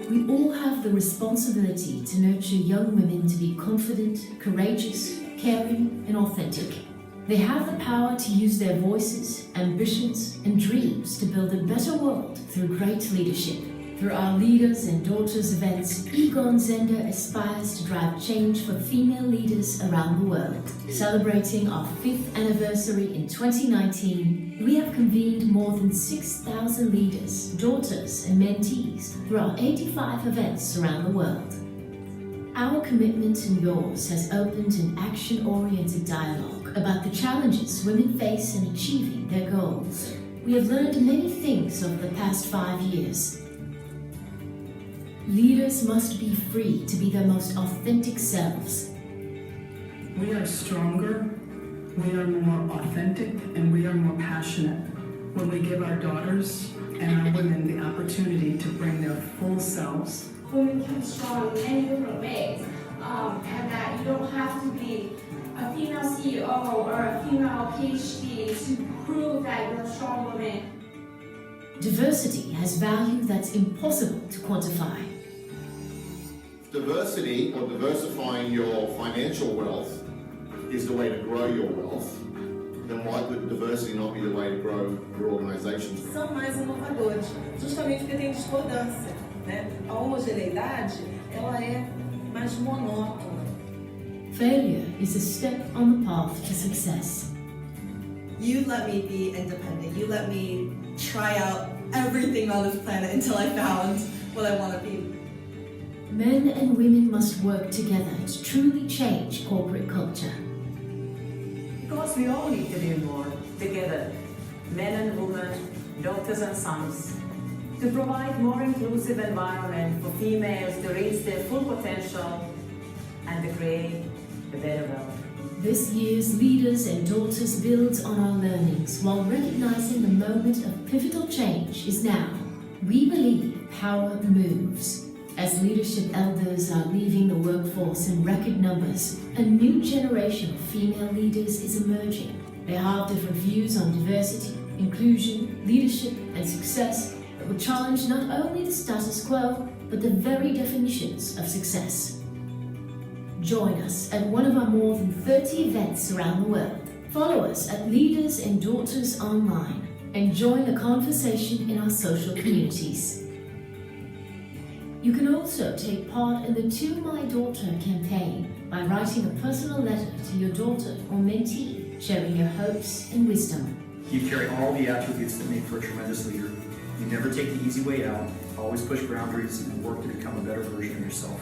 We all have the responsibility to nurture young women to be confident, courageous, caring, and authentic. They have the power to use their voices, ambitions, and dreams to build a better world through great leadership. Through our Leaders and Daughters events, EgonZhender aspires to drive change for female leaders around the world. Celebrating our 5th anniversary in 2019, we have convened more than 6,000 leaders, daughters, and mentees through our 85 events around the world. Our commitment and yours has opened an action-oriented dialogue about the challenges women face in achieving their goals. We have learned many things over the past 5 years. Leaders must be free to be their most authentic selves. We are stronger, we are more authentic, and we are more passionate when we give our daughters and our women the opportunity to bring their full selves. Women can be strong in many different ways, and that you don't have to be a female CEO or a female PhD to prove that you're a strong woman. Diversity has value that's impossible to quantify. Diversity, or diversifying your financial wealth, is the way to grow your wealth. Then why would diversity not be the way to grow your organization? São mais inovadores, justamente porque tem discordância, né? A homogeneidade, ela é mais monótona. Failure is a step on the path to success. You let me be independent. You let me try out everything on this planet until I found what I want to be. Men and women must work together to truly change corporate culture. Because we all need to do more together, men and women, daughters and sons, to provide more inclusive environment for females to reach their full potential and to create a better world. This year's Leaders and Daughters builds on our learnings while recognizing the moment of pivotal change is now. We believe power moves. As leadership elders are leaving the workforce in record numbers, a new generation of female leaders is emerging. They have different views on diversity, inclusion, leadership, and success that will challenge not only the status quo, but the very definitions of success. Join us at one of our more than 30 events around the world. Follow us at Leaders and Daughters Online and join the conversation in our social communities. You can also take part in the To My Daughter campaign by writing a personal letter to your daughter or mentee, sharing your hopes and wisdom. You carry all the attributes that make for a tremendous leader. You never take the easy way out, always push boundaries and work to become a better version of yourself.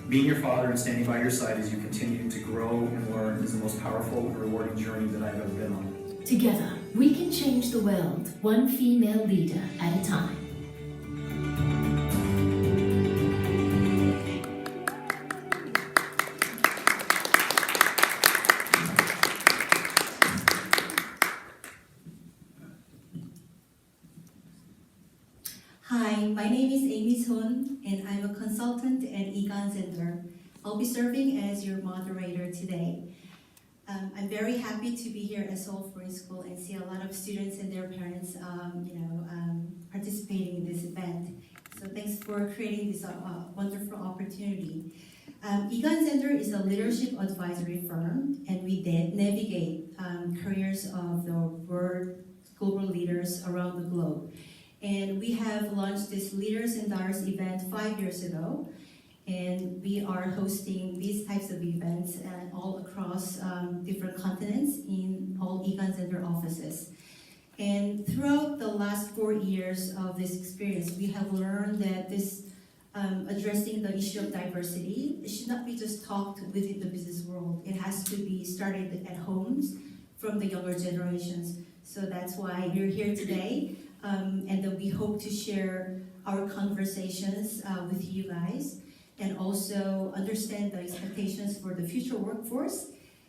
Being your father and standing by your side as you continue to grow and learn is the most powerful and rewarding journey that I've ever been on. Together, we can change the world, one female leader at a time. Hi, my name is Amy Son, and I'm a consultant at EgonZhender. I'll be serving as your moderator today. I'm very happy to be here at Seoul Foreign School and see a lot of students and their parents, participating in this event. So thanks for creating this wonderful opportunity. EgonZhender is a leadership advisory firm, and we navigate careers of the world global leaders around the globe. And we have launched this Leaders and Daughters event 5 years ago, and we are hosting these types of events all across different continents in all EgonZhender offices. And throughout the last 4 years of this experience, we have learned that this addressing the issue of diversity should not be just talked within the business world. It has to be started at homes from the younger generations. So that's why we're here today. And that we hope to share our conversations with you guys and also understand the expectations for the future workforce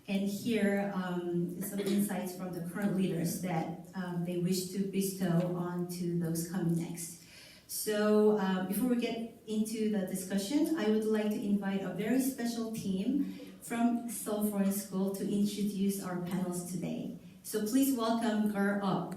and hear some insights from the current leaders that they wish to bestow on to those coming next. So before we get into the discussion, I would like to invite a very special team from Seoul Foreign School to introduce our panels today. So please welcome Girl Up.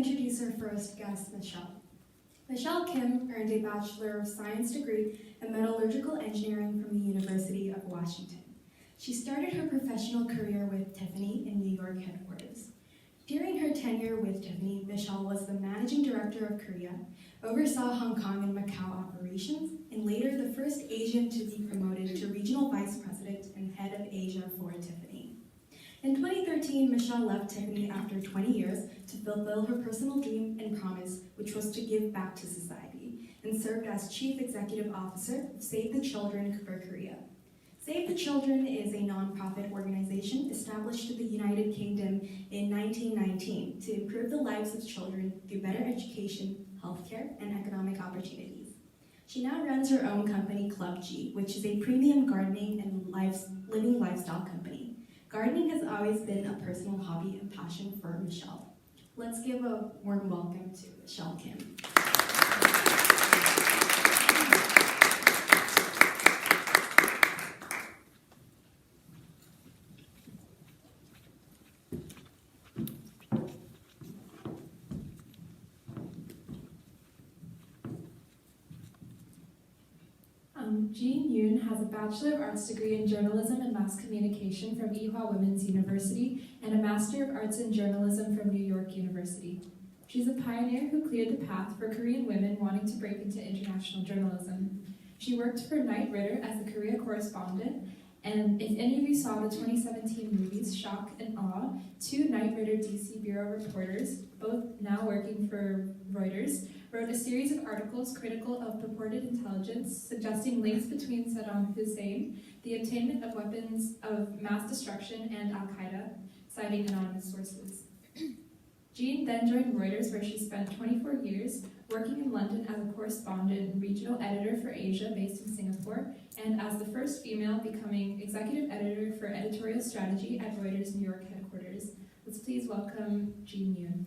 introduce our first guest, Michelle. Michelle Kim earned a Bachelor of Science degree in Metallurgical Engineering from the University of Washington. She started her professional career with Tiffany in New York headquarters. During her tenure with Tiffany, Michelle was the Managing Director of Korea, oversaw Hong Kong and Macau operations, and later the first Asian to be promoted to Regional Vice President and Head of Asia for Tiffany. In 2013, Michelle left Tiffany after 20 years to fulfill her personal dream and promise, which was to give back to society, and served as Chief Executive Officer of Save the Children for Korea. Save the Children is a nonprofit organization established in the United Kingdom in 1919 to improve the lives of children through better education, healthcare, and economic opportunities. She now runs her own company, Club G, which is a premium gardening and living lifestyle company. Gardening has always been a personal hobby and passion for Michelle. Let's give a warm welcome to Michelle Kim. Jean Yoon has a Bachelor of Arts degree in Journalism and Mass Communication from Ewha Women's University and a Master of Arts in Journalism from New York University. She's a pioneer who cleared the path for Korean women wanting to break into international journalism. She worked for Knight Ridder as a Korea correspondent, and if any of you saw the 2017 movies Shock and Awe, two Knight Ridder DC Bureau reporters, both now working for Reuters, wrote a series of articles critical of purported intelligence, suggesting links between Saddam Hussein, the obtainment of weapons of mass destruction, and Al-Qaeda, citing anonymous sources. Jean then joined Reuters, where she spent 24 years working in London as a correspondent and regional editor for Asia based in Singapore, and as the first female becoming executive editor for editorial strategy at Reuters New York headquarters. Let's please welcome Jean Yoon.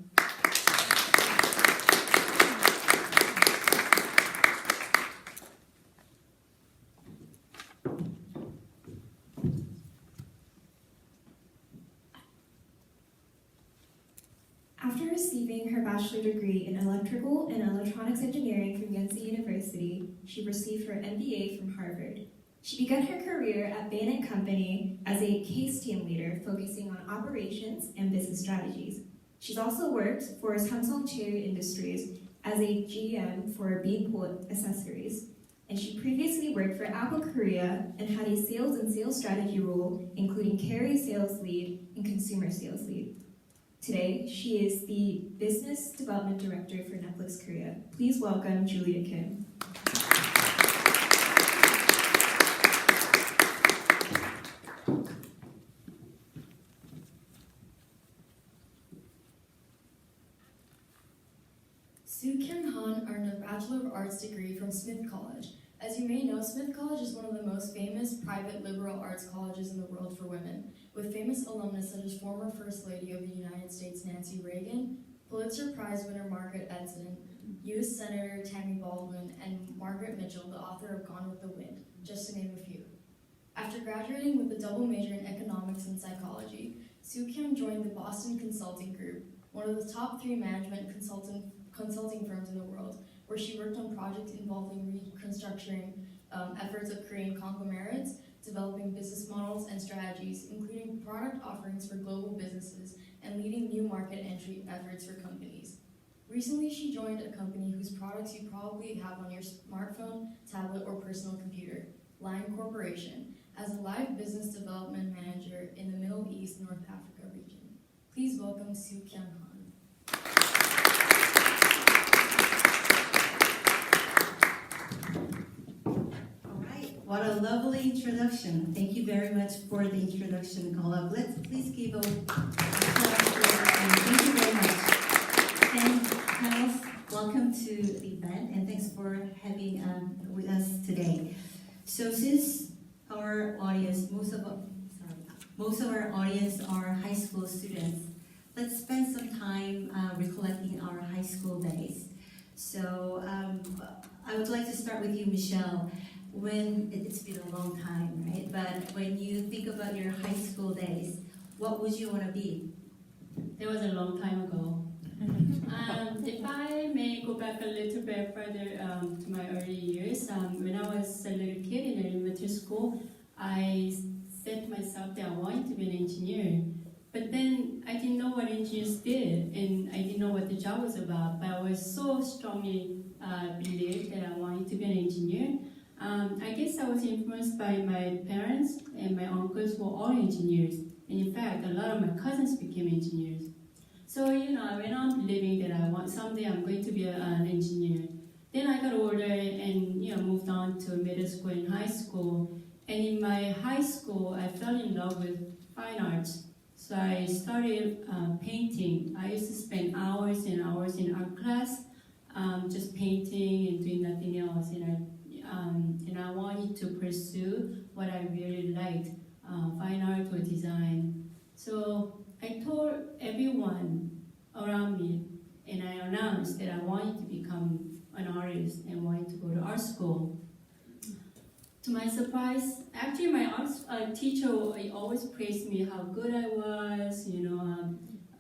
After receiving her bachelor degree in electrical and electronics engineering from Yonsei University, she received her MBA from Harvard. She began her career at Bain & Company as a case team leader focusing on operations and business strategies. She's also worked for Samsung Cherry Industries as a GM for Beanport Accessories. And she previously worked for Apple Korea and had a sales and sales strategy role, including carrier sales lead and consumer sales lead. Today, she is the Business Development Director for Netflix Korea. Please welcome Juliet Kim. SooKyung Han earned a Bachelor of Arts degree from Smith College. As you may know, Smith College is one of the most famous private liberal arts colleges in the world for women, with famous alumnus such as former First Lady of the United States Nancy Reagan, Pulitzer Prize winner Margaret Edson, U.S. Senator Tammy Baldwin, and Margaret Mitchell, the author of Gone with the Wind, just to name a few. After graduating with a double major in economics and psychology, SooKyung joined the Boston Consulting Group, one of the top 3 management consulting firms in the world, where she worked on projects involving reconstructing efforts of Korean conglomerates, developing business models and strategies, including product offerings for global businesses, and leading new market entry efforts for companies. Recently, she joined a company whose products you probably have on your smartphone, tablet, or personal computer, Lion Corporation, as a live business development manager in the Middle East, North Africa region. Please welcome SooKyung Han. What a lovely introduction. Thank you very much for the introduction, Golub. Let's please give a applause for thank you very much. And panelists, welcome to the event and thanks for having with us today. So since our audience, most of our audience are high school students, let's spend some time recollecting our high school days. So I would like to start with you, Michelle. When it's been a long time, right? But when you think about your high school days, what would you want to be? It was a long time ago. back a little bit further to my early years. When I was a little kid in elementary school, I said to myself that I wanted to be an engineer. But then I didn't know what engineers did, and I didn't know what the job was about. But I was so strongly believed that I wanted to be an engineer. I guess I was influenced by my parents and my uncles who were all engineers. And in fact, a lot of my cousins became engineers. So, I went on believing that someday I'm going to be an engineer. Then I got older and, moved on to middle school and high school. And in my high school, I fell in love with fine arts. So I started painting. I used to spend hours and hours in art class, just painting and doing nothing else. And I wanted to pursue what I really liked, fine art or design. So I told everyone around me, and I announced that I wanted to become an artist and wanted to go to art school. To my surprise, actually my art teacher always praised me how good I was,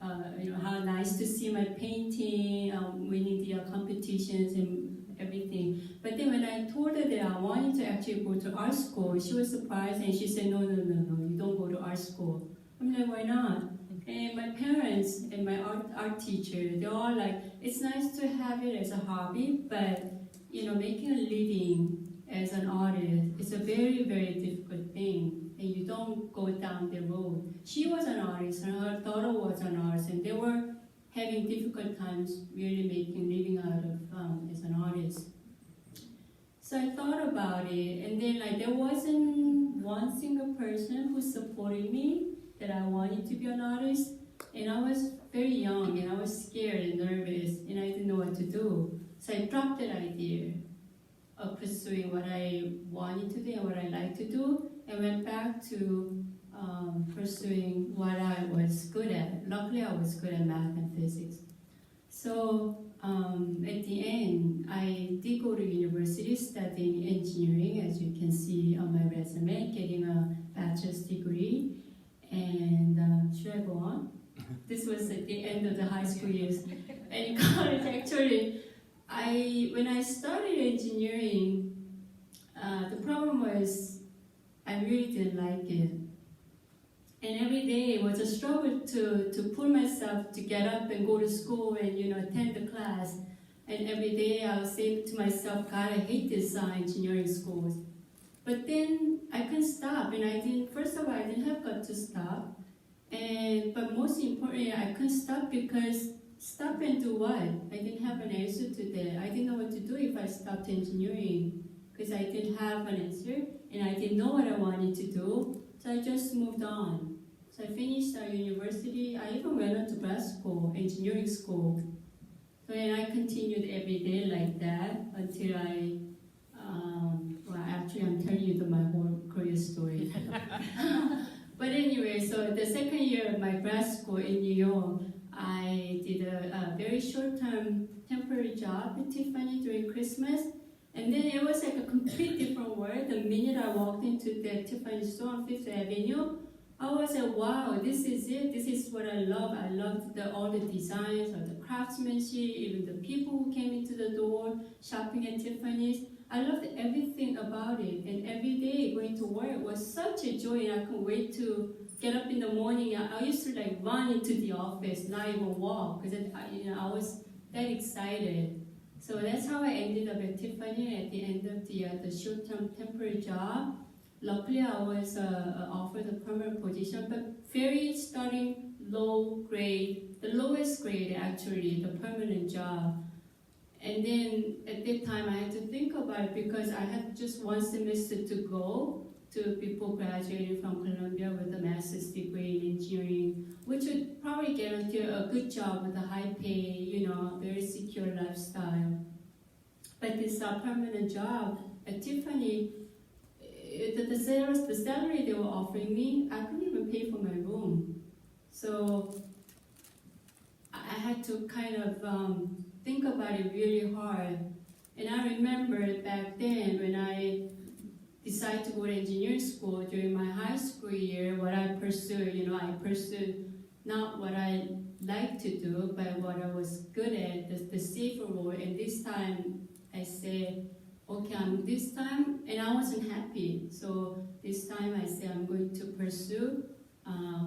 how nice to see my painting, winning the competitions and everything. But then when I told her that I wanted to actually go to art school, she was surprised and she said, no, you don't go to art school. I'm like, why not? And my parents and my art teacher, they're all like, it's nice to have it as a hobby, but making a living as an artist is a very, very difficult thing, and you don't go down the road. She was an artist, and her daughter was an artist, and they were having difficult times really making living out of as an artist. So I thought about it, and then there wasn't one single person who supported me that I wanted to be an artist, and I was very young, and I was scared and nervous, and I didn't know what to do. So I dropped that idea of pursuing what I wanted to do and what I like to do, and went back to pursuing what I was good at. Luckily, I was good at math and physics. So at the end, I did go to university studying engineering, as you can see on my resume, getting a bachelor's degree. And should I go on? This was at the end of the high school years. And in college, actually, when I started engineering, the problem was I really didn't like it. And every day it was a struggle to pull myself to get up and go to school and attend the class. And every day I was saying to myself, God, I hate this engineering schools. But then I couldn't stop, and first of all, I didn't have got to stop. But most importantly, I couldn't stop because stop and do what? I didn't have an answer to that. I didn't know what to do if I stopped engineering because I didn't have an answer and I didn't know what I wanted to do. So I just moved on. So I finished university. I even went on to grad school, engineering school. So and I continued every day like that until I'm telling you my whole career story. But anyway, so the second year of my grad school in New York, I did a very short-term temporary job at Tiffany during Christmas. And then it was like a complete different world. The minute I walked into the Tiffany store on Fifth Avenue, I was like, wow, this is it. This is what I love. I loved all the designs, or the craftsmanship, even the people who came into the door shopping at Tiffany's. I loved everything about it, and every day going to work was such a joy, and I couldn't wait to get up in the morning. I used to run into the office, not even walk, because I was that excited. So that's how I ended up at Tiffany at the end of the short-term temporary job. Luckily, I was offered a permanent position, but very starting low grade, the lowest grade actually, the permanent job. And then at that time, I had to think about it because I had just one semester to go to people graduating from Columbia with a master's degree in engineering, which would probably guarantee a good job with a high pay, very secure lifestyle. But this permanent job at Tiffany, the salary they were offering me, I couldn't even pay for my room. So I had to kind of think about it really hard. And I remember back then when I decided to go to engineering school during my high school year, what I pursued, I pursued not what I like to do, but what I was good at, the safer role. And this time I said, okay, this time, and I wasn't happy. So this time I said I'm going to pursue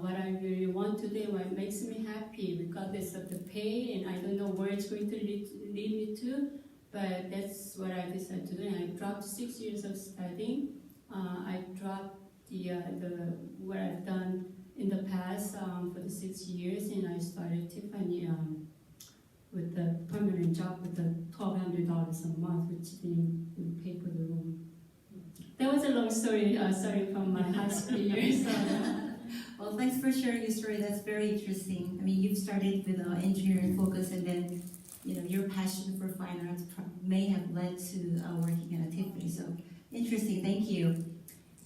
what I really want to do, what makes me happy, regardless of the pay, and I don't know where it's going to lead me to, but that's what I decided to do. And I dropped 6 years of studying. I dropped the what I've done in the past for the 6 years, and I started Tiffany with the permanent job with the $1,200 a month, which didn't pay for the room. That was a long story, starting from my high school years. Well, thanks for sharing your story. That's very interesting. I mean, you've started with engineering focus, and then your passion for fine arts may have led to working at a Tiffany. So interesting. Thank you.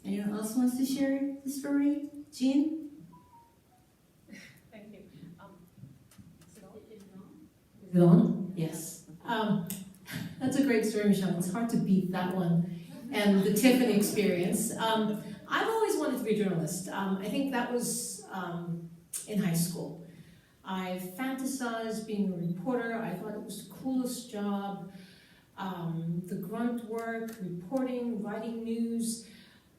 Anyone else wants to share the story? Jean? Thank you. Is it on? Yes. That's a great story, Michelle. It's hard to beat that one. And the Tiffany experience. I've always wanted to be a journalist. I think that was in high school. I fantasized being a reporter. I thought it was the coolest job. The grunt work, reporting, writing news.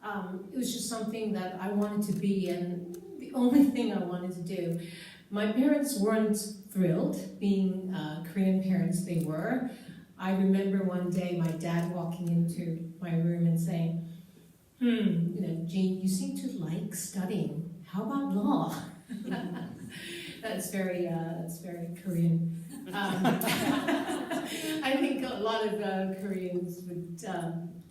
It was just something that I wanted to be, and the only thing I wanted to do. My parents weren't thrilled, being Korean parents they were. I remember one day my dad walking into my room and saying, Jean, you seem to like studying. How about law? That's very Korean. I think a lot of Koreans would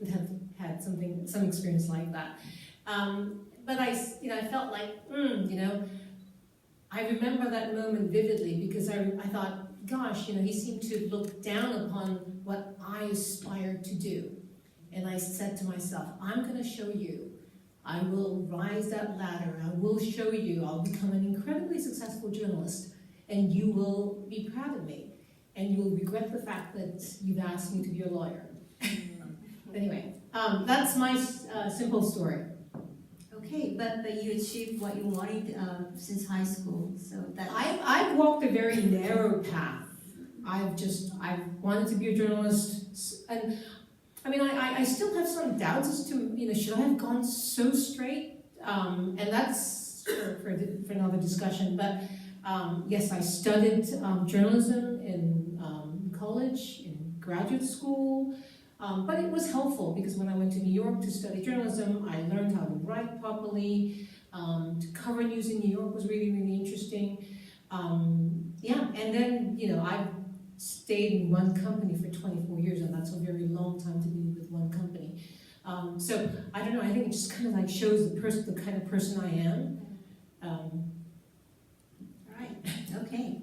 have had some experience like that. But I felt like, I remember that moment vividly because I thought, gosh, he seemed to look down upon what I aspired to do. And I said to myself, I'm going to show you. I will rise that ladder. I will show you. I'll become an incredibly successful journalist, and you will be proud of me. And you will regret the fact that you've asked me to be a lawyer. Anyway, that's my simple story. Okay, but you achieved what you wanted since high school, so that I've walked a very narrow path. I wanted to be a journalist, and I mean, I still have some doubts as to, should I have gone so straight? And that's for another discussion. But yes, I studied journalism in college, in graduate school. But it was helpful because when I went to New York to study journalism, I learned how to write properly. To cover news in New York was really, really interesting. And then, I've stayed in one company for 24 years, and that's a very long time to be with one company. So I don't know, I think it just kind of like shows the kind of person I am. All right, okay.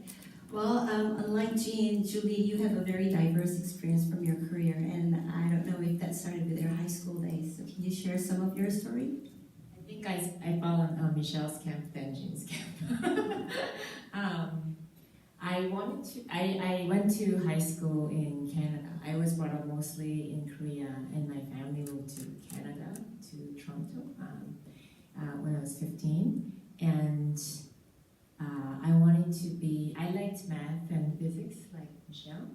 Well, unlike Jean, Julie, you have a very diverse experience from your career, and I don't know if that started with your high school days. So can you share some of your story? I think I followed Michelle's camp than Jean's camp. I went to high school in Canada. I was brought up mostly in Korea, and my family moved to Canada, to Toronto, when I was 15. And I liked math and physics, like Michelle.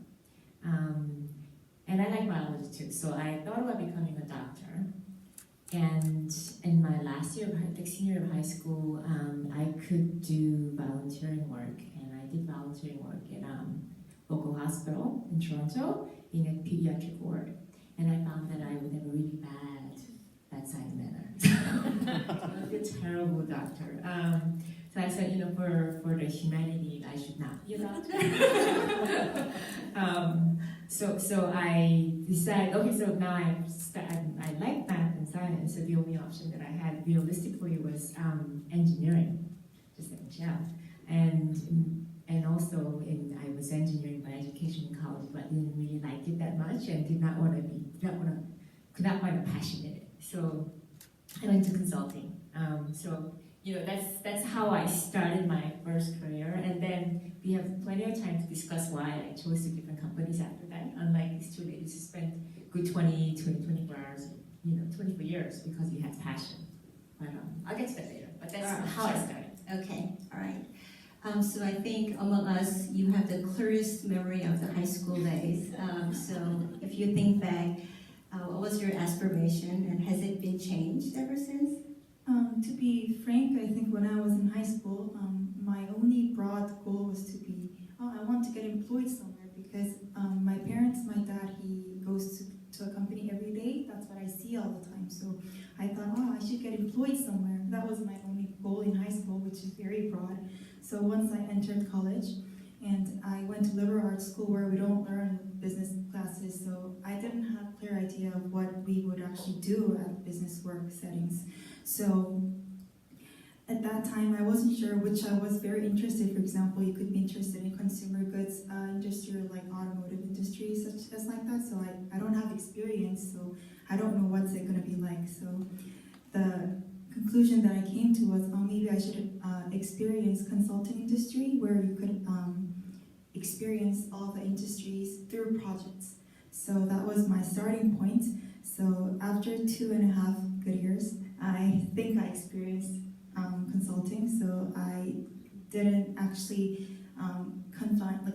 And I like biology too, so I thought about becoming a doctor. And in my last year, senior year of high school, I could do volunteering work, and I did volunteering work at local hospital in Toronto in a pediatric ward. And I found that I would have a really bad bedside manner. Like a terrible doctor. So I said, for the humanity, I should not be a doctor. So I decided, okay, so now I like math and science, so the only option that I had realistically was engineering, just like Michelle. And also I was engineering by education in college, but didn't really like it that much and could not find a passion in it. So I went to consulting. That's how I started my first career, and then we have plenty of time to discuss why I chose two different companies after that, unlike these two ladies who spent good 24 hours, 24 years because we had passion. But I'll get to that later, but that's how I started. Okay, all right. So I think among us, you have the clearest memory of the high school days. So if you think back, what was your aspiration and has it been changed ever since? To be frank, I think when I was in high school, my only broad goal was to be, I want to get employed somewhere because my dad, he goes to a company every day. That's what I see all the time. So I thought, I should get employed somewhere. That was my only goal in high school, which is very broad. So once I entered college, and I went to liberal arts school where we don't learn business classes, so I didn't have a clear idea of what we would actually do at business work settings. So at that time, I wasn't sure which I was very interested. For example, you could be interested in consumer goods industry or like automotive industry, such as like that. So I don't have experience, so I don't know what's it going to be like. So the conclusion that I came to was, maybe I should experience consulting industry where you could experience all the industries through projects. So that was my starting point. So after 2.5 good years, I think I experienced consulting. So I didn't actually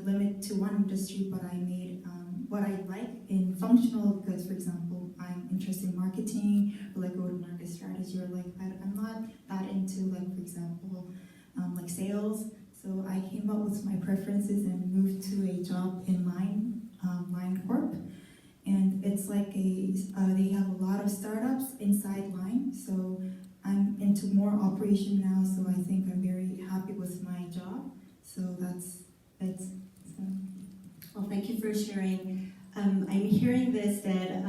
limit to one industry, but I made what I like in functional goods. For example, I'm interested in marketing or like go-to-market strategy, or like I'm not that into like, for example, like sales. So I came up with my preferences and moved to a job in Line Corp. And it's like they have a lot of startups inside Line. So I'm into more operation now. So I think I'm very happy with my job. So that's it. So. Well, thank you for sharing. I'm hearing this that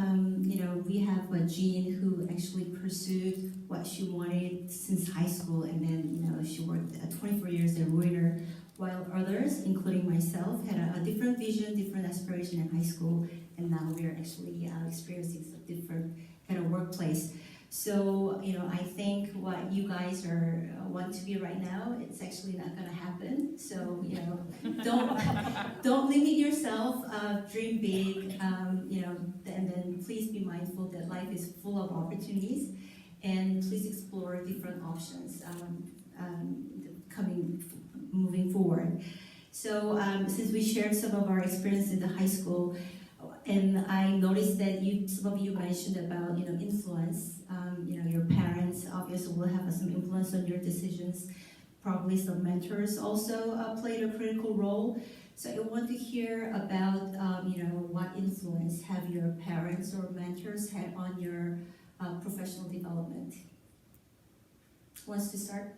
we have a Jean who actually pursued what she wanted since high school, and then she worked 24 years at Reuters, while others, including myself, had a different vision, different aspiration in high school, and now we are actually experiencing some different kind of workplace. So, I think what you guys want to be right now, it's actually not going to happen. So, don't limit yourself. Dream big. And then please be mindful that life is full of opportunities, and please explore different options moving forward. So, since we shared some of our experience in the high school, and I noticed that some of you mentioned about influence. Your parents obviously will have some influence on your decisions. Probably some mentors also played a critical role. So I want to hear about what influence have your parents or mentors had on your professional development. Who wants to start?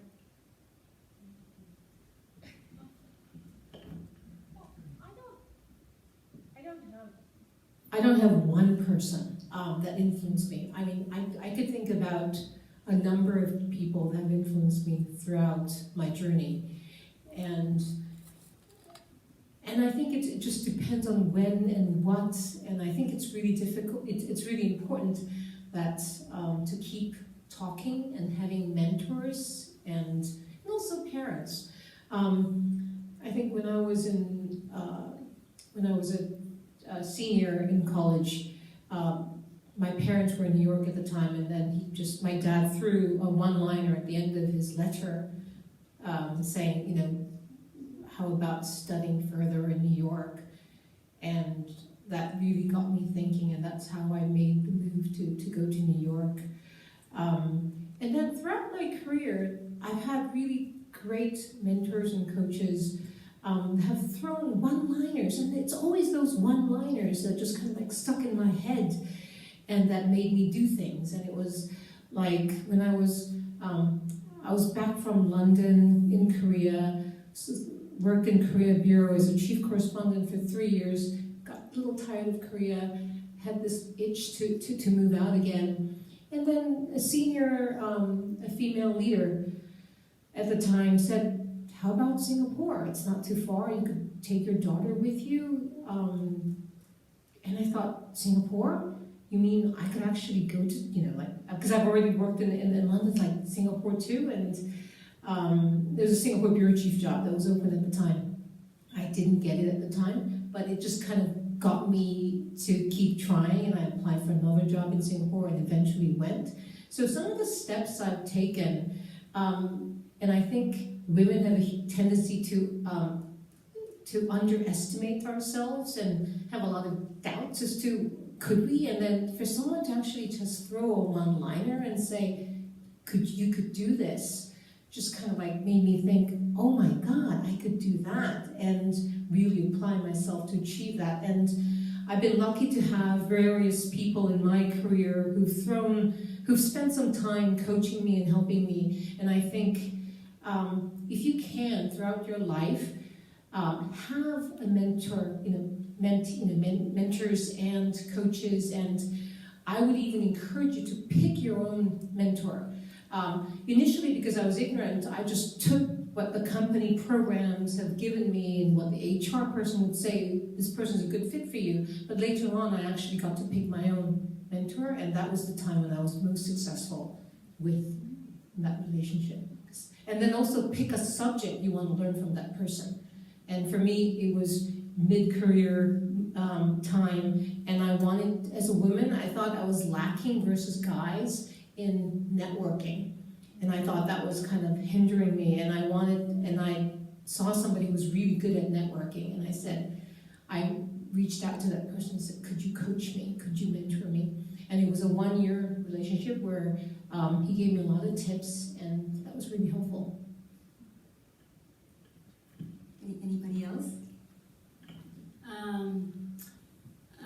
I don't have one person that influenced me. I mean, I could think about a number of people that have influenced me throughout my journey. And I think it just depends on when and what, and I think it's really difficult, it's really important that to keep talking and having mentors and also parents. I think when I was a senior in college, my parents were in New York at the time, and then my dad threw a one-liner at the end of his letter saying, how about studying further in New York? And that really got me thinking, and that's how I made the move to go to New York. And then throughout my career, I've had really great mentors and coaches have thrown one-liners, and it's always those one-liners that just kind of like stuck in my head and that made me do things. And it was like when I was back from London in Korea, worked in Korea Bureau as a chief correspondent for 3 years, got a little tired of Korea, had this itch to move out again. And then a senior, a female leader at the time said, how about Singapore? It's not too far, you could take your daughter with you. And I thought, Singapore? You mean I could actually go to, because I've already worked in London, like Singapore too, and there's a Singapore bureau chief job that was open at the time. I didn't get it at the time, but it just kind of got me to keep trying, and I applied for another job in Singapore and eventually went. So some of the steps I've taken, and I think women have a tendency to underestimate ourselves and have a lot of doubts as to could we, and then for someone to actually just throw a one-liner and say, you could do this, just kind of like made me think, oh my God, I could do that, and really apply myself to achieve that. And I've been lucky to have various people in my career who've spent some time coaching me and helping me. And I think if you can, throughout your life, have a mentor, mentors and coaches, and I would even encourage you to pick your own mentor. Initially, because I was ignorant, I just took what the company programs have given me and what the HR person would say, this person's a good fit for you. But later on, I actually got to pick my own mentor, and that was the time when I was most successful with that relationship. And then also pick a subject you want to learn from that person. And for me, it was mid-career time, and I wanted, as a woman, I thought I was lacking versus guys in networking. And I thought that was kind of hindering me, and I saw somebody who was really good at networking, and I reached out to that person and said, could you coach me? Could you mentor me? And it was a 1-year relationship where he gave me a lot of tips, and that was really helpful. Anybody else?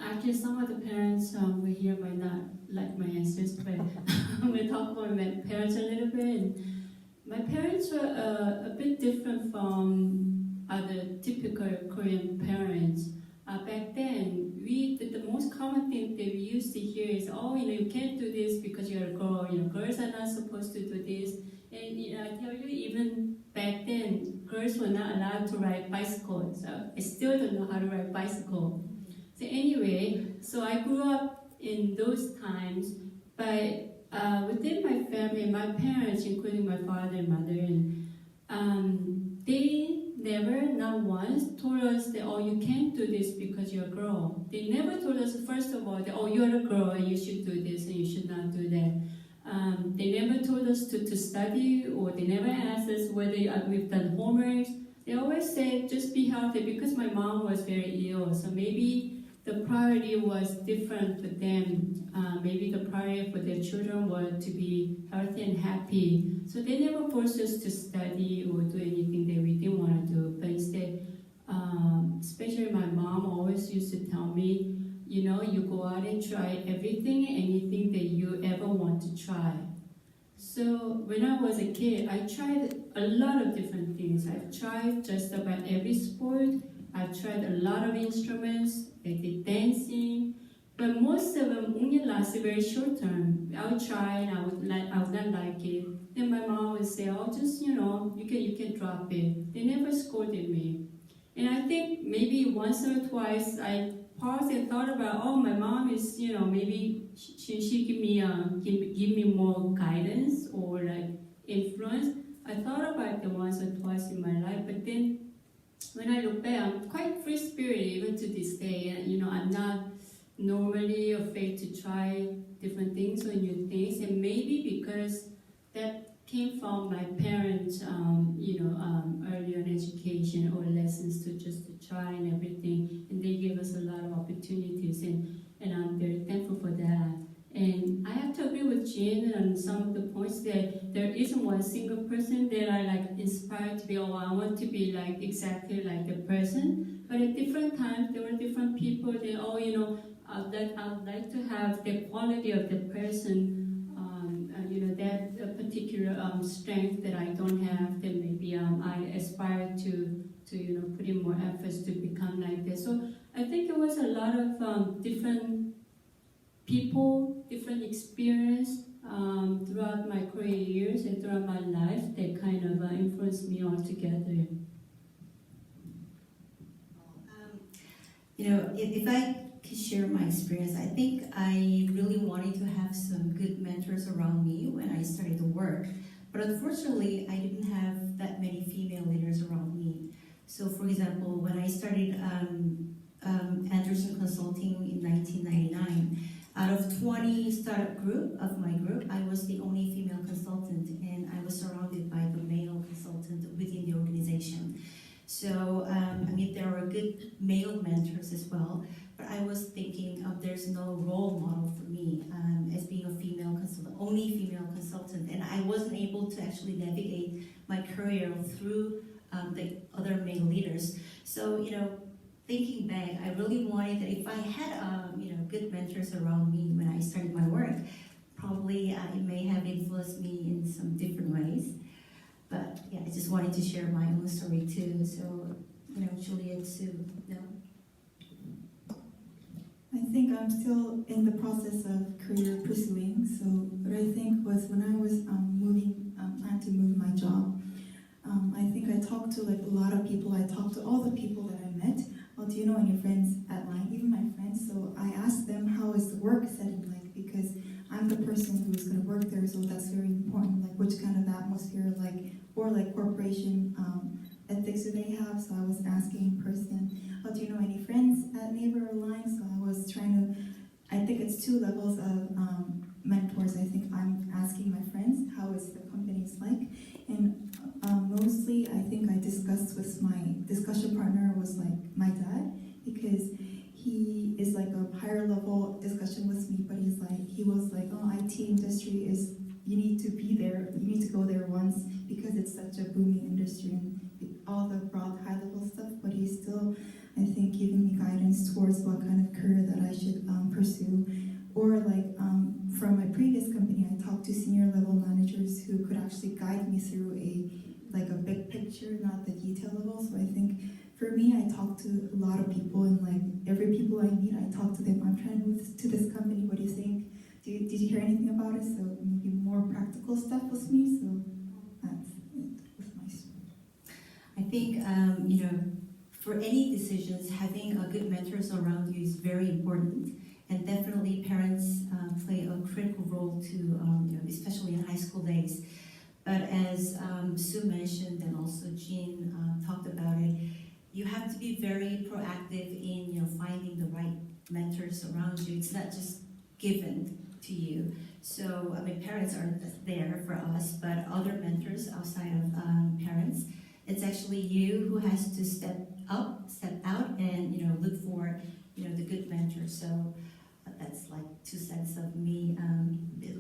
Actually, some of the parents we here might not like my answers, but I'm going to talk about my parents a little bit. And my parents were a bit different from other typical Korean parents. Back then, the most common thing that we used to hear is, oh, you can't do this because you're a girl. Girls are not supposed to do this. And I tell you, even back then, girls were not allowed to ride bicycles. So I still don't know how to ride bicycle. So anyway, so I grew up in those times, but within my family, my parents, including my father and mother, and they never, not once, told us that, oh, you can't do this because you're a girl. They never told us, first of all, that, oh, you're a girl and you should do this and you should not do that. They never told us to study, or they never asked us whether we've done homework. They always said, just be healthy, because my mom was very ill, so maybe the priority was different for them. Maybe the priority for their children was to be healthy and happy. So they never forced us to study or do anything that we didn't want to do. But instead, especially my mom always used to tell me, you go out and try everything, anything that you ever want to try. So when I was a kid, I tried a lot of different things. I've tried just about every sport. I've tried a lot of instruments. I did dancing, but most of them only lasted very short term. I would try and I would not like it. Then my mom would say, "Oh, just you can drop it." They never scolded me, and I think maybe once or twice I paused and thought about, oh, my mom is maybe she give me more guidance or like influence. I thought about it once or twice in my life, but then when I look back, I'm quite free-spirited even to this day. I'm not normally afraid to try different things or new things, and maybe because that came from my parents, early on education or lessons to try and everything, and they gave us a lot of opportunities, and I'm very thankful for that. And I have to agree with Jean on some of the points that there isn't one single person that I like inspired to be, oh, I want to be like exactly like the person. But at different times, there were different people that, oh, I'd like to have the quality of the person, that particular strength that I don't have, that maybe I aspire to put in more efforts to become like this. So I think there was a lot of different people, different experience throughout my career years and throughout my life that kind of influenced me altogether. If I could share my experience, I think I really wanted to have some good mentors around me when I started to work. But unfortunately, I didn't have that many female leaders around me. So for example, when I started Anderson Consulting in 1999, Out of 20 startup group of my group, I was the only female consultant, and I was surrounded by the male consultant within the organization. So, I mean, there are good male mentors as well, but I was thinking there's no role model for me as being a female consultant, only female consultant, and I wasn't able to actually navigate my career through the other male leaders. So, you know, thinking back, I really wanted that if I had, you know, good mentors around me when I started my work, probably it may have influenced me in some different ways. But yeah, I just wanted to share my own story too. So, you know, Juliet, Sue, no? I think I'm still in the process of career pursuing. So what I think was when I was had to move my job, I think I talked to like a lot of people. I talked to all the people that I met. Well, do you know any friends at line, even my friends? So I asked them, how is the work setting like? Because I'm the person who's going to work there, so that's very important. Like, which kind of atmosphere, like, or like corporation ethics do they have? So I was asking in person, oh, do you know any friends at Naver or Line? So I was trying to, I think it's 2 levels of mentors. I think I'm asking my friends, how is the companies like? And mostly, I think I discussed with my discussion partner was like my dad, because he is like a higher level discussion with me, but he was like, oh, IT industry is, you need to be there, you need to go there once because it's such a booming industry and all the broad high level stuff, but he's still, I think, giving me guidance towards what kind of career that I should pursue. Or like from my previous company, I talked to senior level managers who could actually guide me through a big picture, not the detail level. So I think for me, I talk to a lot of people, and like every people I meet, I talk to them. I'm trying to move to this company. What do you think? Did you hear anything about it? So maybe more practical stuff with me. So that's it with my story. I think, you know, for any decisions, having a good mentors around you is very important. And definitely parents play a critical role too, you know, especially in high school days. But as Sue mentioned, and also Jean talked about it, you have to be very proactive in, you know, finding the right mentors around you. It's not just given to you. So, I mean, parents are there for us, but other mentors outside of parents, it's actually you who has to step out, and, you know, look for, you know, the good mentors. So that's like 2 cents of me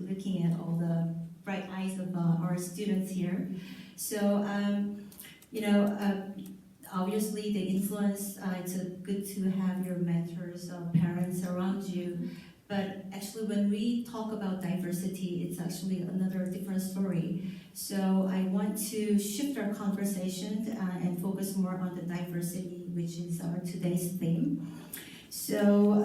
looking at all the bright eyes of our students here. So, you know, obviously the influence, it's good to have your mentors, parents around you. But actually when we talk about diversity, it's actually another different story. So I want to shift our conversation and focus more on the diversity, which is our today's theme. So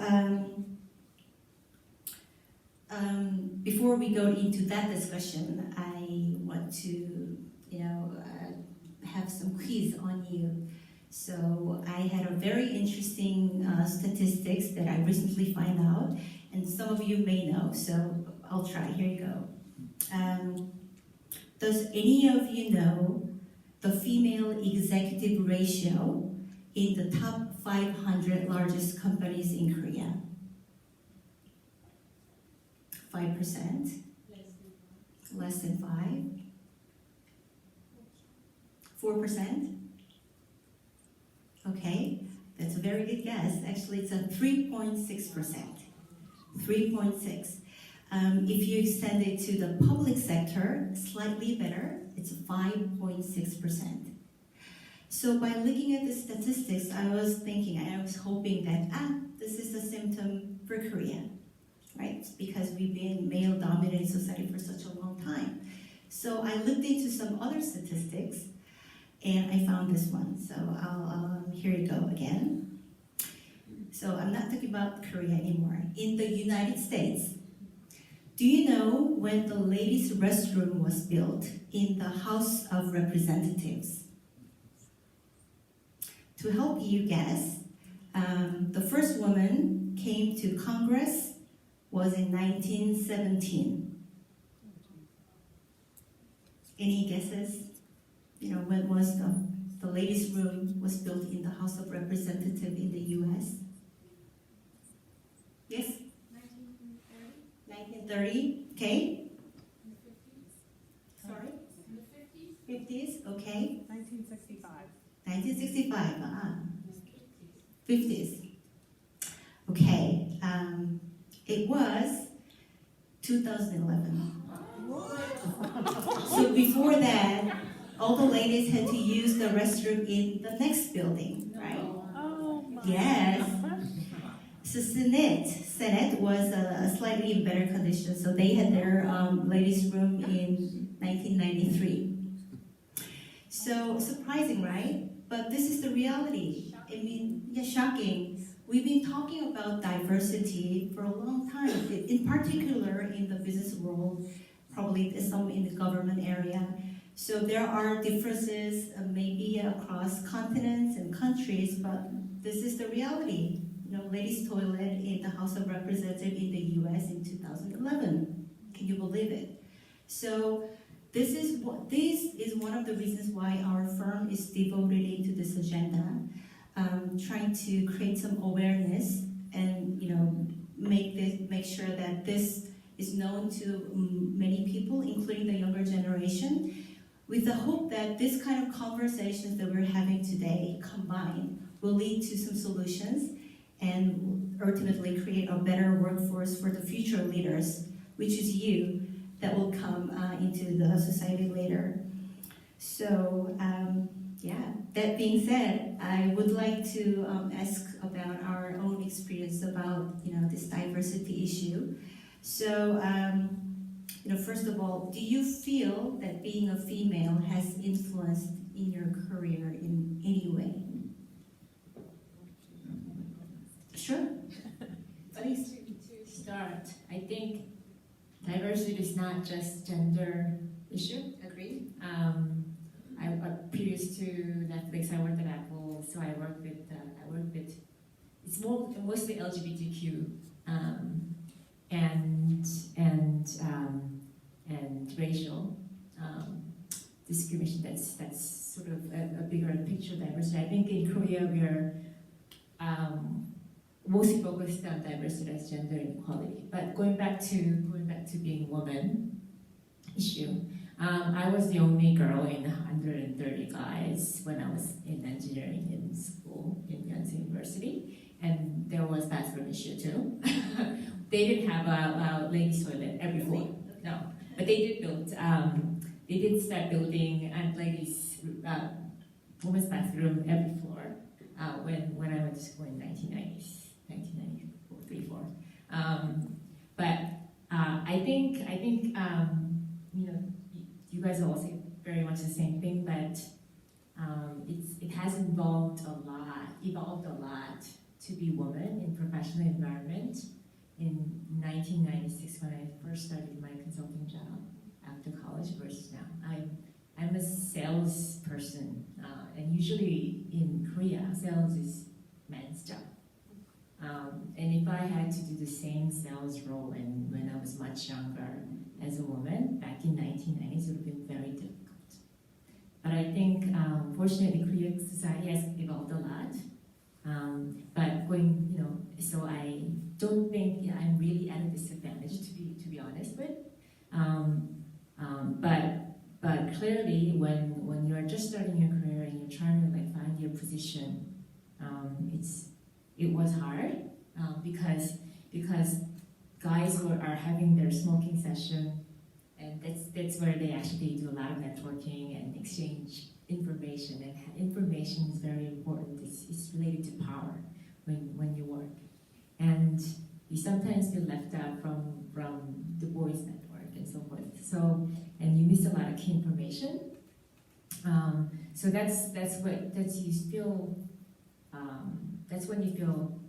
before we go into that discussion, I want to, you know, have some quiz on you. So I had a very interesting statistics that I recently found out, and some of you may know, so I'll try. Here you go. Does any of you know the female executive ratio in the top 500 largest companies in Korea? 5%? Less than 5? 4%? Okay, that's a very good guess. Actually, it's a 3.6%. 3.6. If you extend it to the public sector, slightly better, it's 5.6%. So by looking at the statistics, I was thinking, I was hoping that, this is a symptom for Korea, right? Because we've been male-dominated society for such a long time. So I looked into some other statistics, and I found this one. So here you go again. So I'm not talking about Korea anymore. In the United States, do you know when the ladies' restroom was built in the House of Representatives? To help you guess, the first woman came to Congress was in 1917. Any guesses? You know, when was the ladies' room was built in the House of Representatives in the U.S.? Yes? 30, okay? Sorry? 50s, okay. 1965. 1965, 50s. Okay, it was 2011. So before that, all the ladies had to use the restroom in the next building, right? Yes. So Senate was a slightly in better condition, so they had their ladies' room in 1993. So surprising, right? But this is the reality. I mean, yeah, shocking. We've been talking about diversity for a long time, in particular in the business world, probably some in the government area. So there are differences maybe across continents and countries, but this is the reality. You know, ladies' toilet in the House of Representatives in the US in 2011. Can you believe it? So this is one of the reasons why our firm is devoted into this agenda, trying to create some awareness and make sure that this is known to many people, including the younger generation, with the hope that this kind of conversations that we're having today combined will lead to some solutions and ultimately create a better workforce for the future leaders, which is you, that will come into the society later. So, that being said, I would like to ask about our own experience about this diversity issue. So, first of all, do you feel that being a female has influenced in your career in any way? Sure. Please. To start, I think diversity is not just gender issue. Agreed. Previous to Netflix, I worked at Apple, so I worked with it's mostly LGBTQ and racial discrimination. That's sort of a bigger picture of diversity. I think in Korea we are mostly focused on diversity as gender inequality. But going back to being a woman issue, I was the only girl in 130 guys when I was in engineering in school in Yonsei University, and there was bathroom issue too. They didn't have a ladies' toilet every floor, no, but they did build. They did start building and ladies' women's bathroom every floor when I went to school in 1994. But I think you guys are all saying very much the same thing, but it has evolved a lot to be woman in professional environment. In 1996, when I first started my consulting job after college versus now, I'm a salesperson, and usually in Korea, sales is men's job. And if I had to do the same sales role when I was much younger as a woman back in 1990s, it would have been very difficult. But I think, fortunately, Korean society has evolved a lot. But so I don't think I'm really at a disadvantage, to be honest with. But clearly, when you're just starting your career and you're trying to find your position, it was hard because guys are having their smoking session, and that's where they actually do a lot of networking and exchange information. And information is very important. It's related to power when you work, and you sometimes feel left out from the boys' network and so forth. So and you miss a lot of key information. So that's when you feel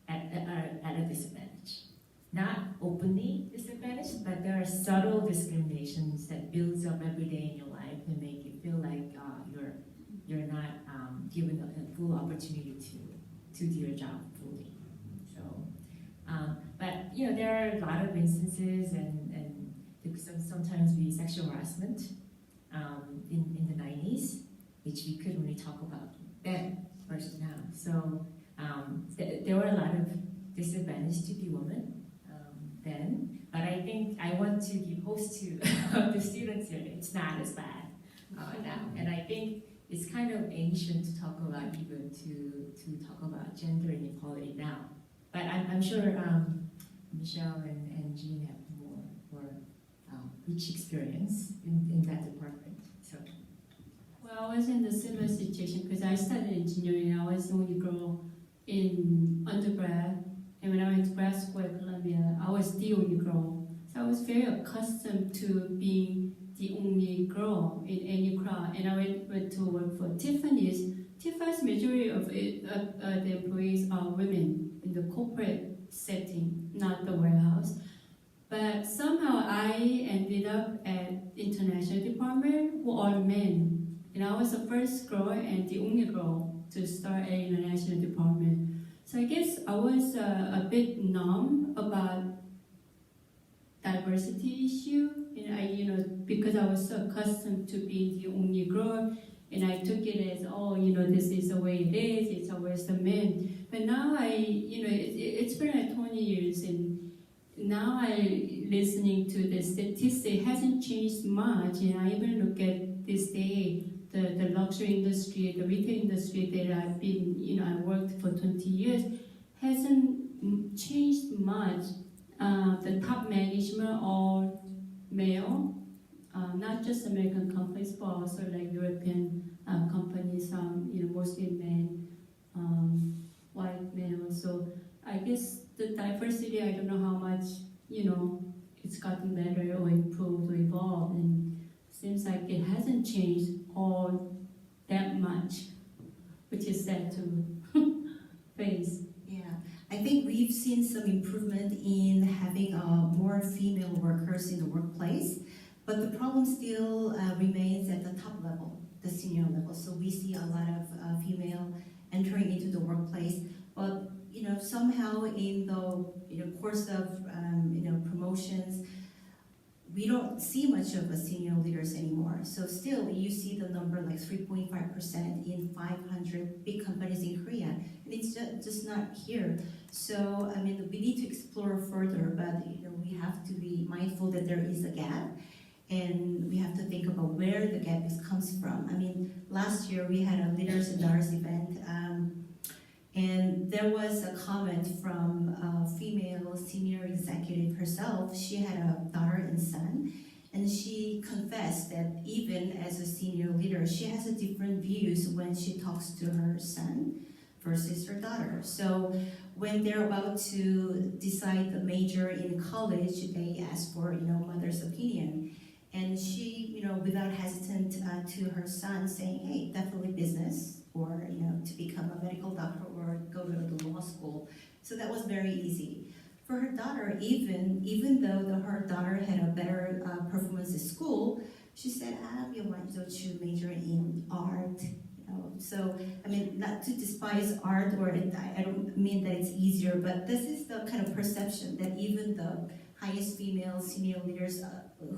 at a disadvantage. Not openly disadvantaged, but there are subtle discriminations that builds up every day in your life and make you feel like you're not given a full opportunity to do your job fully. So, but there are a lot of instances and sometimes be sexual harassment in the 90s, which we couldn't really talk about then versus now. So there were a lot of disadvantages to be woman then, But I think I want to give hope to the students here. It's not as bad now. And I think it's kind of ancient to talk about even to talk about gender inequality now. But I'm sure Michelle and Jean have more rich experience in that department. So. Well, I was in the similar situation because I studied engineering. I was the only girl in undergrad, and when I went to grad school at Columbia, I was the only girl. So I was very accustomed to being the only girl in any crowd. And I went to work for Tiffany's. Tiffany's majority of the employees are women in the corporate setting, not the warehouse. But somehow I ended up at international department who are men. And I was the first girl and the only girl to start at international department. So I guess I was a bit numb about diversity issue. And because I was so accustomed to being the only girl, and I took it as, this is the way it is, it's always the men. But now it's been like 20 years, and now listening to the statistics, it hasn't changed much. And I even look at this day, the luxury industry, the retail industry that I've been, I worked for 20 years, hasn't changed much. The top management are male, not just American companies, but also like European companies, mostly men, white male. So I guess the diversity, I don't know how much, it's gotten better or improved or evolved, and seems like it hasn't changed all that much, which is sad to face. Yeah, I think we've seen some improvement in having more female workers in the workplace, but the problem still remains at the top level, the senior level. So we see a lot of female entering into the workplace, but somehow in the course of promotions, we don't see much of a senior leaders anymore. So still, you see the number like 3.5% in 500 big companies in Korea, and it's just not here. So we need to explore further, but we have to be mindful that there is a gap, and we have to think about where the gap comes from. Last year we had a Leaders and Daughters event, and there was a comment from a female senior executive herself. She had a daughter and son, and she confessed that even as a senior leader, she has a different views when she talks to her son versus her daughter. So when they're about to decide the major in college, they ask for mother's opinion. And she, without hesitant to her son saying, hey, definitely business, or to become a medical doctor or go to the law school. So that was very easy. For her daughter, even though her daughter had a better performance at school, she said, we want to major in art. So, not to despise art, or I don't mean that it's easier, but this is the kind of perception that even the highest female senior leaders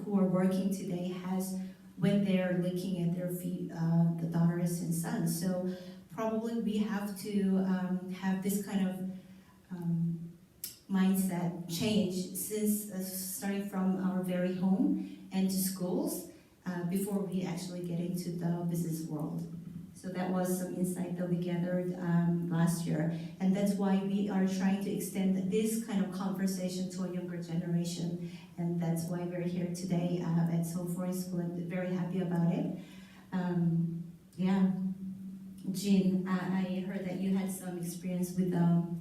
who are working today has when they're looking at their the daughters and sons. So probably we have to have this kind of mindset change since starting from our very home and to schools before we actually get into the business world. So that was some insight that we gathered last year, and that's why we are trying to extend this kind of conversation to a younger generation, and that's why we're here today at Seoul Foreign School, and very happy about it. Jean, I heard that you had some experience with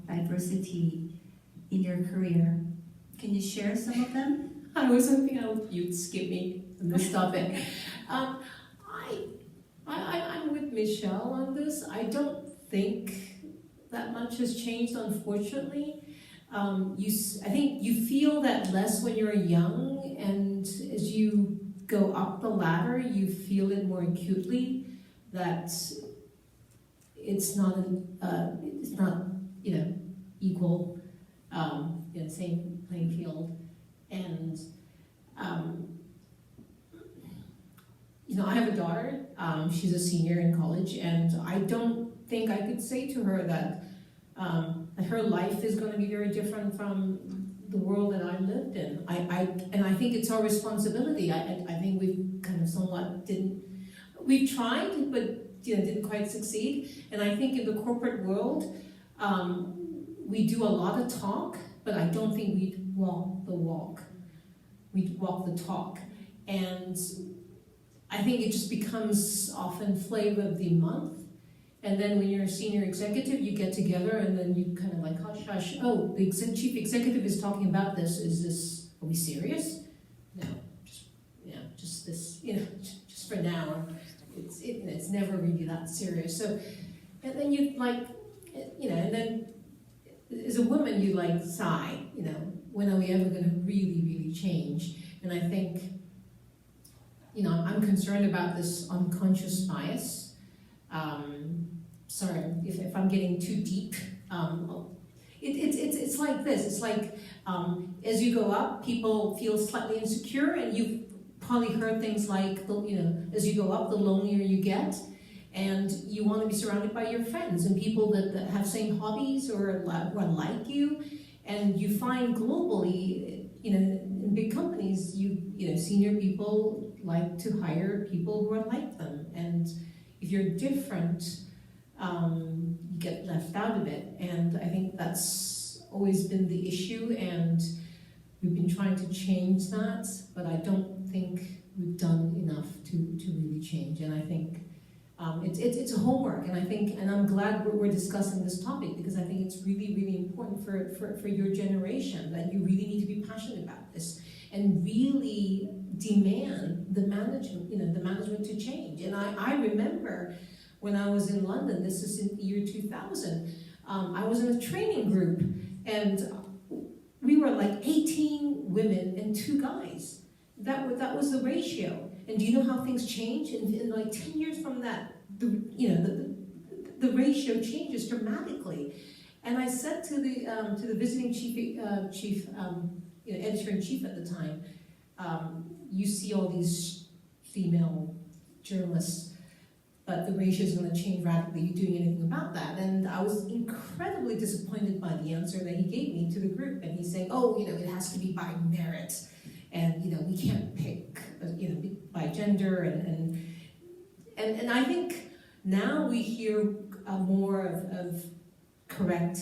diversity in your career. Can you share some of them? I was hoping you'd skip me on this topic. I'm with Michelle on this. I don't think that much has changed, unfortunately. I think you feel that less when you're young, and as you go up the ladder, you feel it more acutely that it's not equal, same playing field, and I have a daughter. She's a senior in college, and I don't think I could say to her that her life is going to be very different from the world that I lived in. And I think it's our responsibility. I think we've kind of somewhat we've tried, but didn't quite succeed. And I think in the corporate world, we do a lot of talk, but I don't think we walk the walk. We walk the talk. And I think it just becomes often flavor of the month. And then when you're a senior executive, you get together and then you kind of like, hush, hush. Oh, the chief executive is talking about this. Are we serious? No, just this, just for now. It's never really that serious. So, and then you like, and then as a woman, you like sigh, when are we ever going to really, really change? And I think, I'm concerned about this unconscious bias. Sorry if I'm getting too deep. It's like this. It's like as you go up, people feel slightly insecure, and you've probably heard things like, as you go up, the lonelier you get, and you want to be surrounded by your friends and people that have same hobbies or who are like you, and you find globally, in big companies, senior people like to hire people who are like them, and if you're different, you get left out of it. And I think that's always been the issue, and we've been trying to change that, but I don't think we've done enough to really change. And I think it's a homework, and I'm glad we're discussing this topic, because I think it's really, really important for your generation, that you really need to be passionate about this and really demand the management to change. And I remember when I was in London, this is in the year 2000, I was in a training group, and we were like 18 women and 2 guys. That was the ratio. And do you know how things change? In like 10 years from that, the ratio changes dramatically. And I said to the visiting chief editor-in-chief at the time, you see all these female journalists, but the ratio is going to change radically. Are you doing anything about that? And I was incredibly disappointed by the answer that he gave me to the group. And he's saying, it has to be by merit, and we can't pick, by gender, and I think now we hear more of correct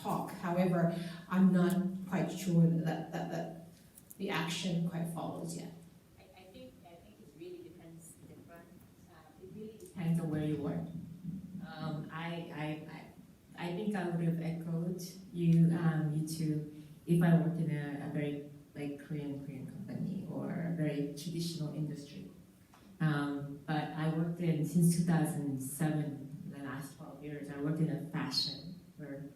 talk. However, I'm not quite sure that the action quite follows yet. I think it really depends. It really depends on where you work. I think I would have echoed you too if I worked in a very Korean company or a very traditional industry. But I worked since 2007, the last 12 years, I worked in a fashion where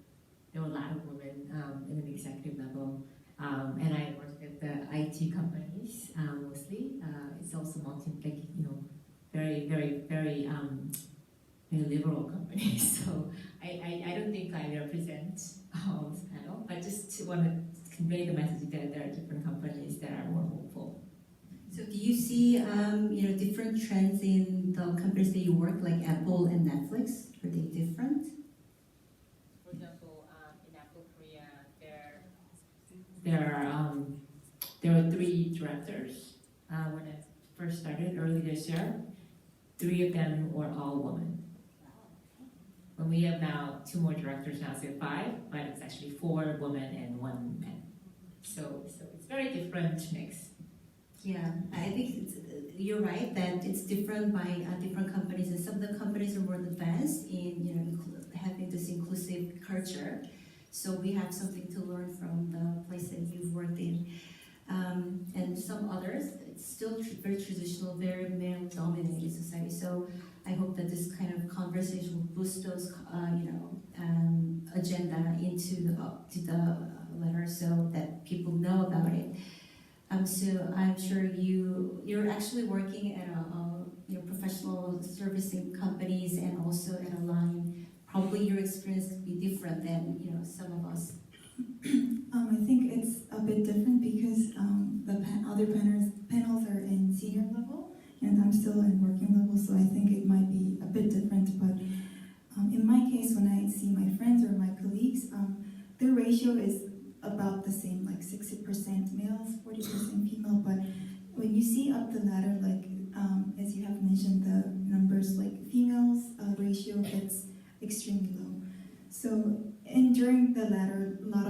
there were a lot of women in an executive level. And I worked at the IT companies mostly. It's also very, very, very liberal companies. So I don't think I represent all this panel, but just want to convey the message that there are different companies that are more hopeful. So do you see different trends in the companies that you work, like Apple and Netflix? Are they different? For example, in Apple Korea, there were 3 directors when I first started early this year. 3 of them were all women. When we have now 2 more directors now, so 5, but it's actually 4 women and 1 man. So it's very different mix. Yeah, I think you're right that it's different by different companies, and some of the companies are more advanced in having this inclusive culture. So we have something to learn from the place that you've worked in, and some others it's still very traditional, very male-dominated society. So I hope that this kind of conversation will boost those agenda into the letter so that people know about it. So I'm sure you're actually working at a professional servicing companies and also at a line. Probably your experience could be different than some of us. I think it's a bit different because the other panels are in senior level and I'm still in working level, so I think it might be a bit different. But in my case, when I see my friends or my colleagues, their ratio is about the same, like 60% males, 40% female. But when you see up the ladder, like as you have mentioned, the numbers like females ratio gets extremely low. So during the ladder, a lot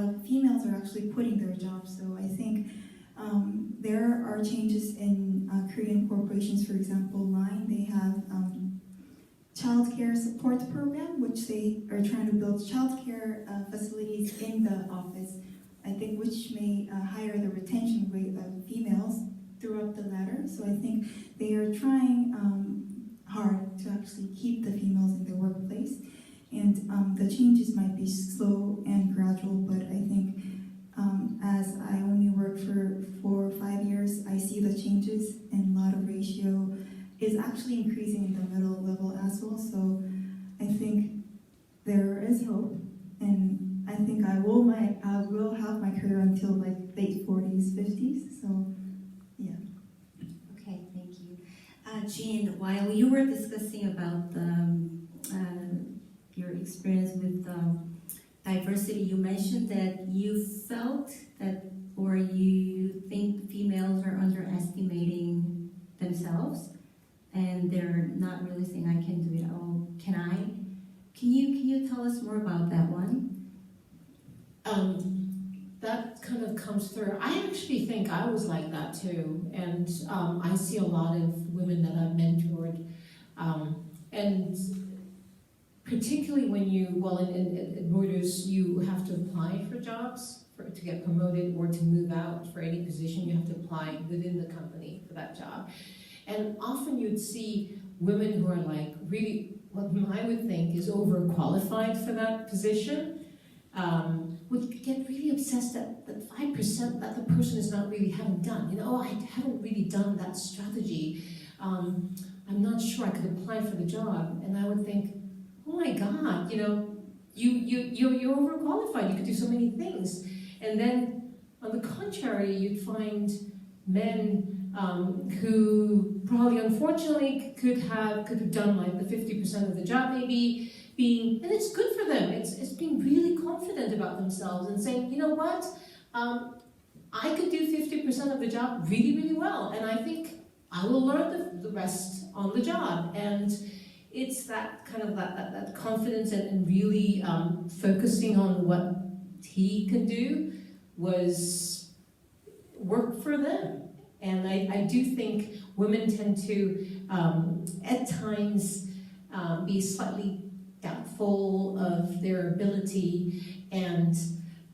of females are actually quitting their jobs. So I think there are changes in Korean corporations. For example, Line, they have child care support program, which they are trying to build child care facilities in the office, I think, which may higher the retention rate of females throughout the ladder. So I think they are trying hard to actually keep the females in their workplace. And the changes might be slow and gradual, but I think as I only worked for 4 or 5 years, I see the changes, and a lot of ratio is actually increasing in the middle level as well. So I think there is hope, and I think I will have my career until like late 40s, 50s. So yeah. Okay, thank you. Jean, while you were discussing about your experience with diversity, you mentioned that you felt that, or you think females are underestimating themselves, and they're not really saying, I can do it. Oh, can I? Can you tell us more about that one? That kind of comes through. I actually think I was like that too, and I see a lot of women that I've mentored, and particularly when you, in Reuters, you have to apply for jobs to get promoted or to move out for any position. You have to apply within the company for that job. And often you'd see women who are like really, what I would think is overqualified for that position, would get really obsessed that 5% that the person is not really haven't done. You know, oh, I haven't really done that strategy. I'm not sure I could apply for the job. And I would think, oh my God, you know, you're overqualified. You could do so many things. And then, on the contrary, you'd find men who probably, unfortunately, could have done like the 50% of the job, maybe being, and it's good for them. It's being really confident about themselves and saying, you know what, I could do 50% of the job really, really well, and I think I will learn the rest on the job. And it's that kind of that confidence and really focusing on what he can do was work for them. And I do think women tend to, at times, be slightly doubtful of their ability, and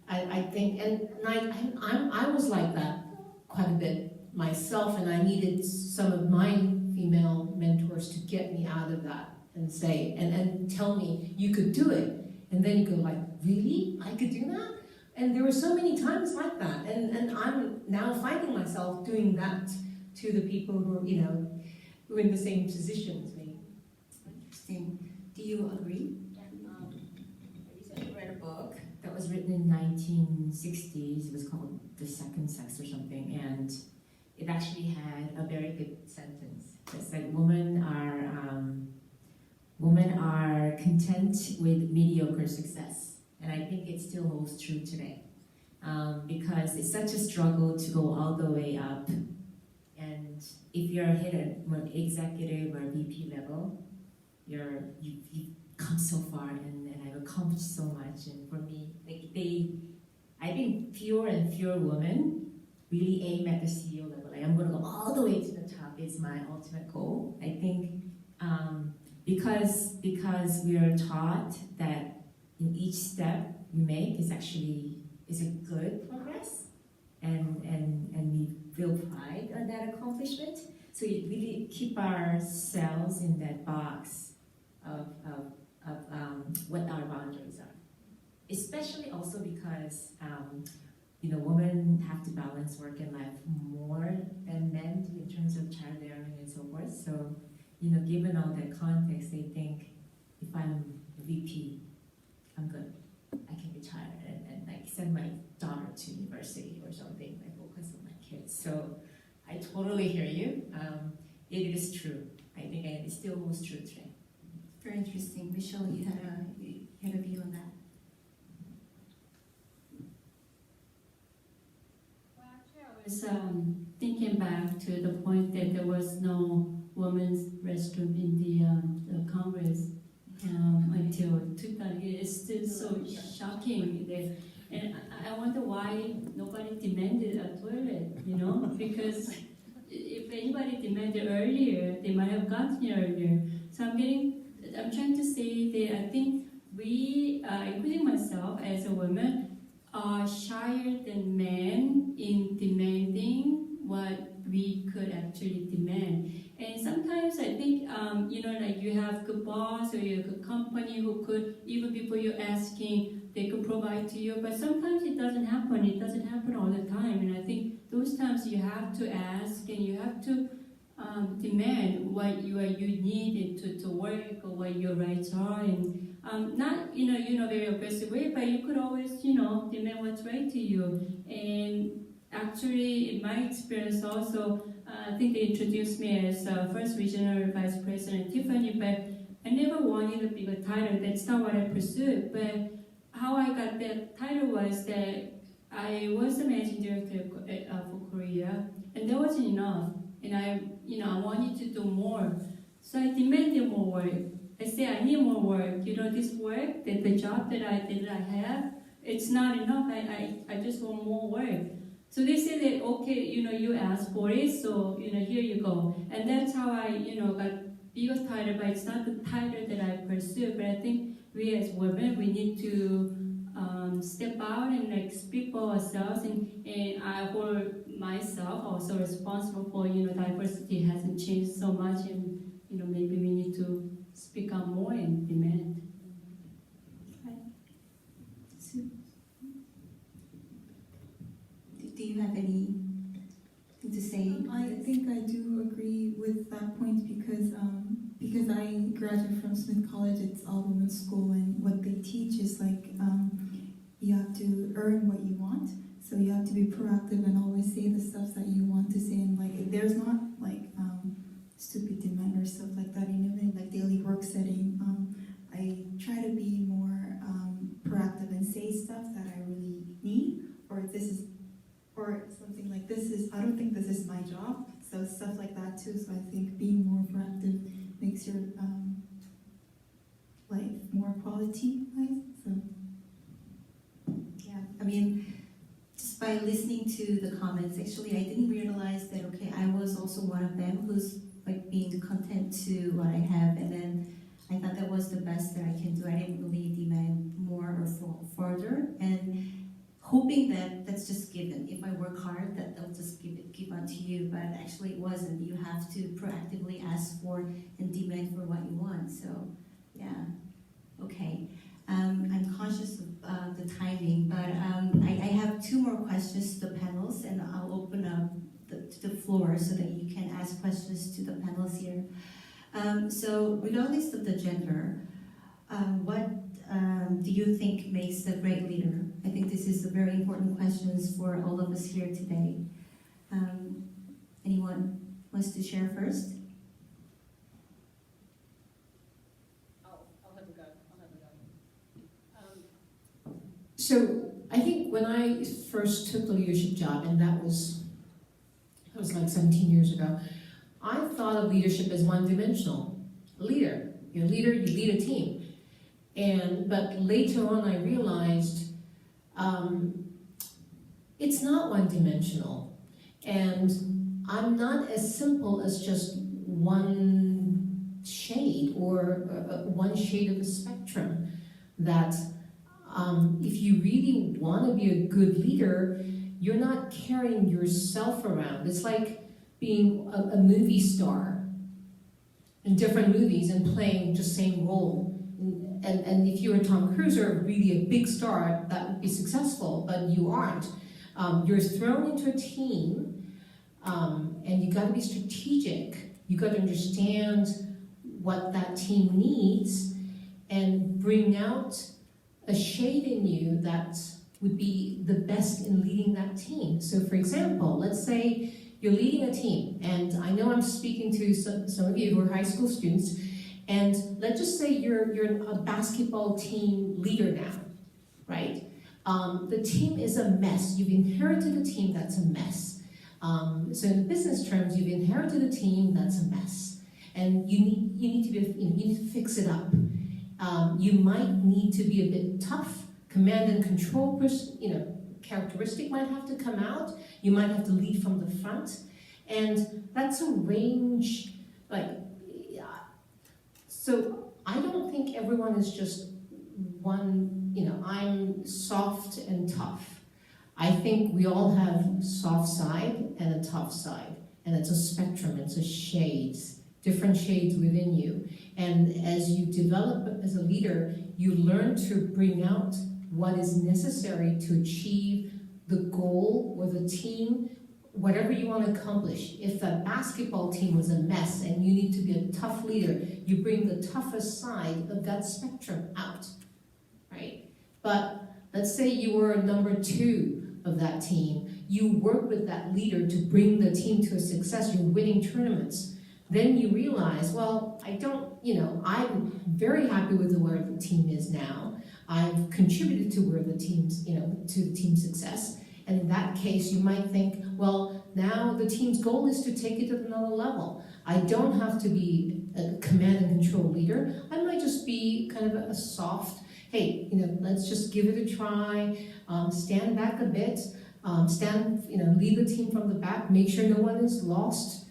I think, and I was like that quite a bit myself, and I needed some of my female mentors to get me out of that and say, and tell me, you could do it. And then you go like, really? I could do that? And there were so many times like that, and I'm now finding myself doing that to the people who are, you know, who are in the same position as me. Interesting. Do you agree? I recently read a book that was written in 1960s. It was called The Second Sex or something, and it actually had a very good sentence that said, women are content with mediocre success. And I think it still holds true today, because it's such a struggle to go all the way up. And if you're hit at more executive or VP level, you've come so far, and I've accomplished so much. And for me, like I think fewer and fewer women really aim at the CEO level. Like, I'm going to go all the way to the top is my ultimate goal. I think because we are taught that in each step we make is a good progress, and we feel pride on that accomplishment. So we really keep ourselves in that box of what our boundaries are. Especially also because women have to balance work and life more than men do in terms of childbearing and so forth. So given all that context, they think if I'm a VP, I'm good. I can retire and like send my daughter to university or something. I focus on my kids. So I totally hear you. It is true. I think it still holds true today. Very interesting. Michelle, you had a view on that. was thinking back to the point that there was no women's restroom in the Congress until 2000. It's still so shocking. And I wonder why nobody demanded a toilet, you know? Because if anybody demanded earlier, they might have gotten it earlier. So I'm trying to say that I think we, including myself as a woman, are shyer than men in demanding what we could actually demand. And sometimes I think, like you have good boss or you have a good company who could, even before you're asking, they could provide to you. But sometimes it doesn't happen. It doesn't happen all the time. And I think those times you have to ask and you have to demand what you need to work or what your rights are. And not, very aggressive way, but you could always, demand what's right to you. And actually, in my experience also, I think they introduced me as first regional vice president Tiffany, but I never wanted a bigger title. That's not what I pursued. But how I got that title was that I was the managing director for Korea, and that wasn't enough. And I wanted to do more. So I demanded more work. I said, I need more work. This work, the job that I have, it's not enough. I just want more work. So they said that, okay, you asked for it, so, here you go. And that's how I, got bigger title, but it's not the title that I pursue. But I think we as women, we need to step out and speak for ourselves. And I hold myself also responsible for, diversity hasn't changed so much. And, maybe we need to speak up more and demand. Do you have anything to say? I think I do agree with that point because I graduated from Smith College. It's all women's school, and what they teach is you have to earn what you want. So you have to be proactive and always say the stuff that you want to say. And there's not stupid demand or stuff like that. Even in daily work setting, I try to be more proactive and say stuff that I really need, or something like I don't think this is my job, so stuff like that too. So I think being more proactive makes your life more quality-wise. So yeah, just by listening to the comments, actually, I didn't realize that. Okay, I was also one of them who's being content to what I have, and then I thought that was the best that I can do. I didn't really demand more or further, and hoping that that's just given. If I work hard, that they'll just give unto you. But actually it wasn't. You have to proactively ask for and demand for what you want. So, yeah, okay. I'm conscious of the timing, but I have two more questions to the panels, and I'll open up the floor so that you can ask questions to the panels here. So regardless of the gender, what do you think makes a great leader? I think this is a very important question for all of us here today. Anyone wants to share first? I'll have a go. So I think when I first took the leadership job, and that was 17 years ago, I thought of leadership as one-dimensional. Leader, you're a leader, you lead a team. But later on I realized it's not one-dimensional. And I'm not as simple as just one shade or one shade of the spectrum. That if you really want to be a good leader, you're not carrying yourself around. It's like being a movie star in different movies and playing just same role. And if you were Tom Cruise or really a big star, that would be successful, but you aren't. You're thrown into a team, and you got to be strategic. You got to understand what that team needs and bring out a shade in you that would be the best in leading that team. So for example, let's say you're leading a team, and I know I'm speaking to some of you who are high school students, and let's just say you're a basketball team leader now, right? The team is a mess. You've inherited a team that's a mess. So in business terms, you've inherited a team that's a mess, and you need to fix it up. You might need to be a bit tough. Command and control, characteristic might have to come out. You might have to lead from the front, and that's a range. So I don't think everyone is just one. I'm soft and tough. I think we all have soft side and a tough side, and it's a spectrum. It's a shades, different shades within you. And as you develop as a leader, you learn to bring out what is necessary to achieve the goal or the team, whatever you want to accomplish. If that basketball team was a mess and you need to be a tough leader, you bring the toughest side of that spectrum out, right? But let's say you were number 2 of that team. You work with that leader to bring the team to a success. You're winning tournaments. Then you realize, well, I'm very happy with where the team is now. I've contributed to where the team's, to the team's success. And in that case, you might think, well, now the team's goal is to take it to another level. I don't have to be a command and control leader. I might just be kind of a soft, hey, let's just give it a try, stand back a bit, lead the team from the back, make sure no one is lost,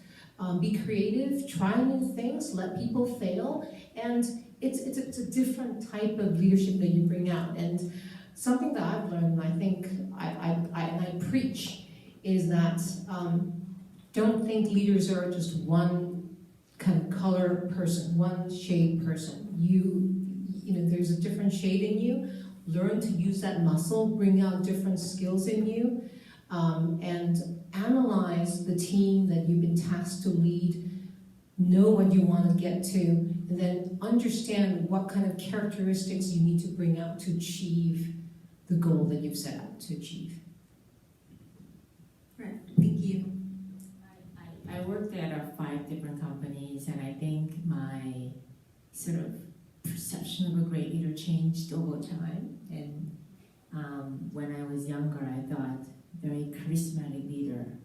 be creative, try new things, let people fail, and it's a different type of leadership that you bring out. And something that I've learned, and I think I preach, is that don't think leaders are just one kind of color person, one shade person. There's a different shade in you. Learn to use that muscle, bring out different skills in you, and analyze the team that you've been tasked to lead, know what you want to get to, and then understand what kind of characteristics you need to bring out to achieve the goal that you've set out to achieve. Right, thank you. I worked at 5 different companies, and I think my sort of perception of a great leader changed over time. And when I was younger, I thought very charismatic leader,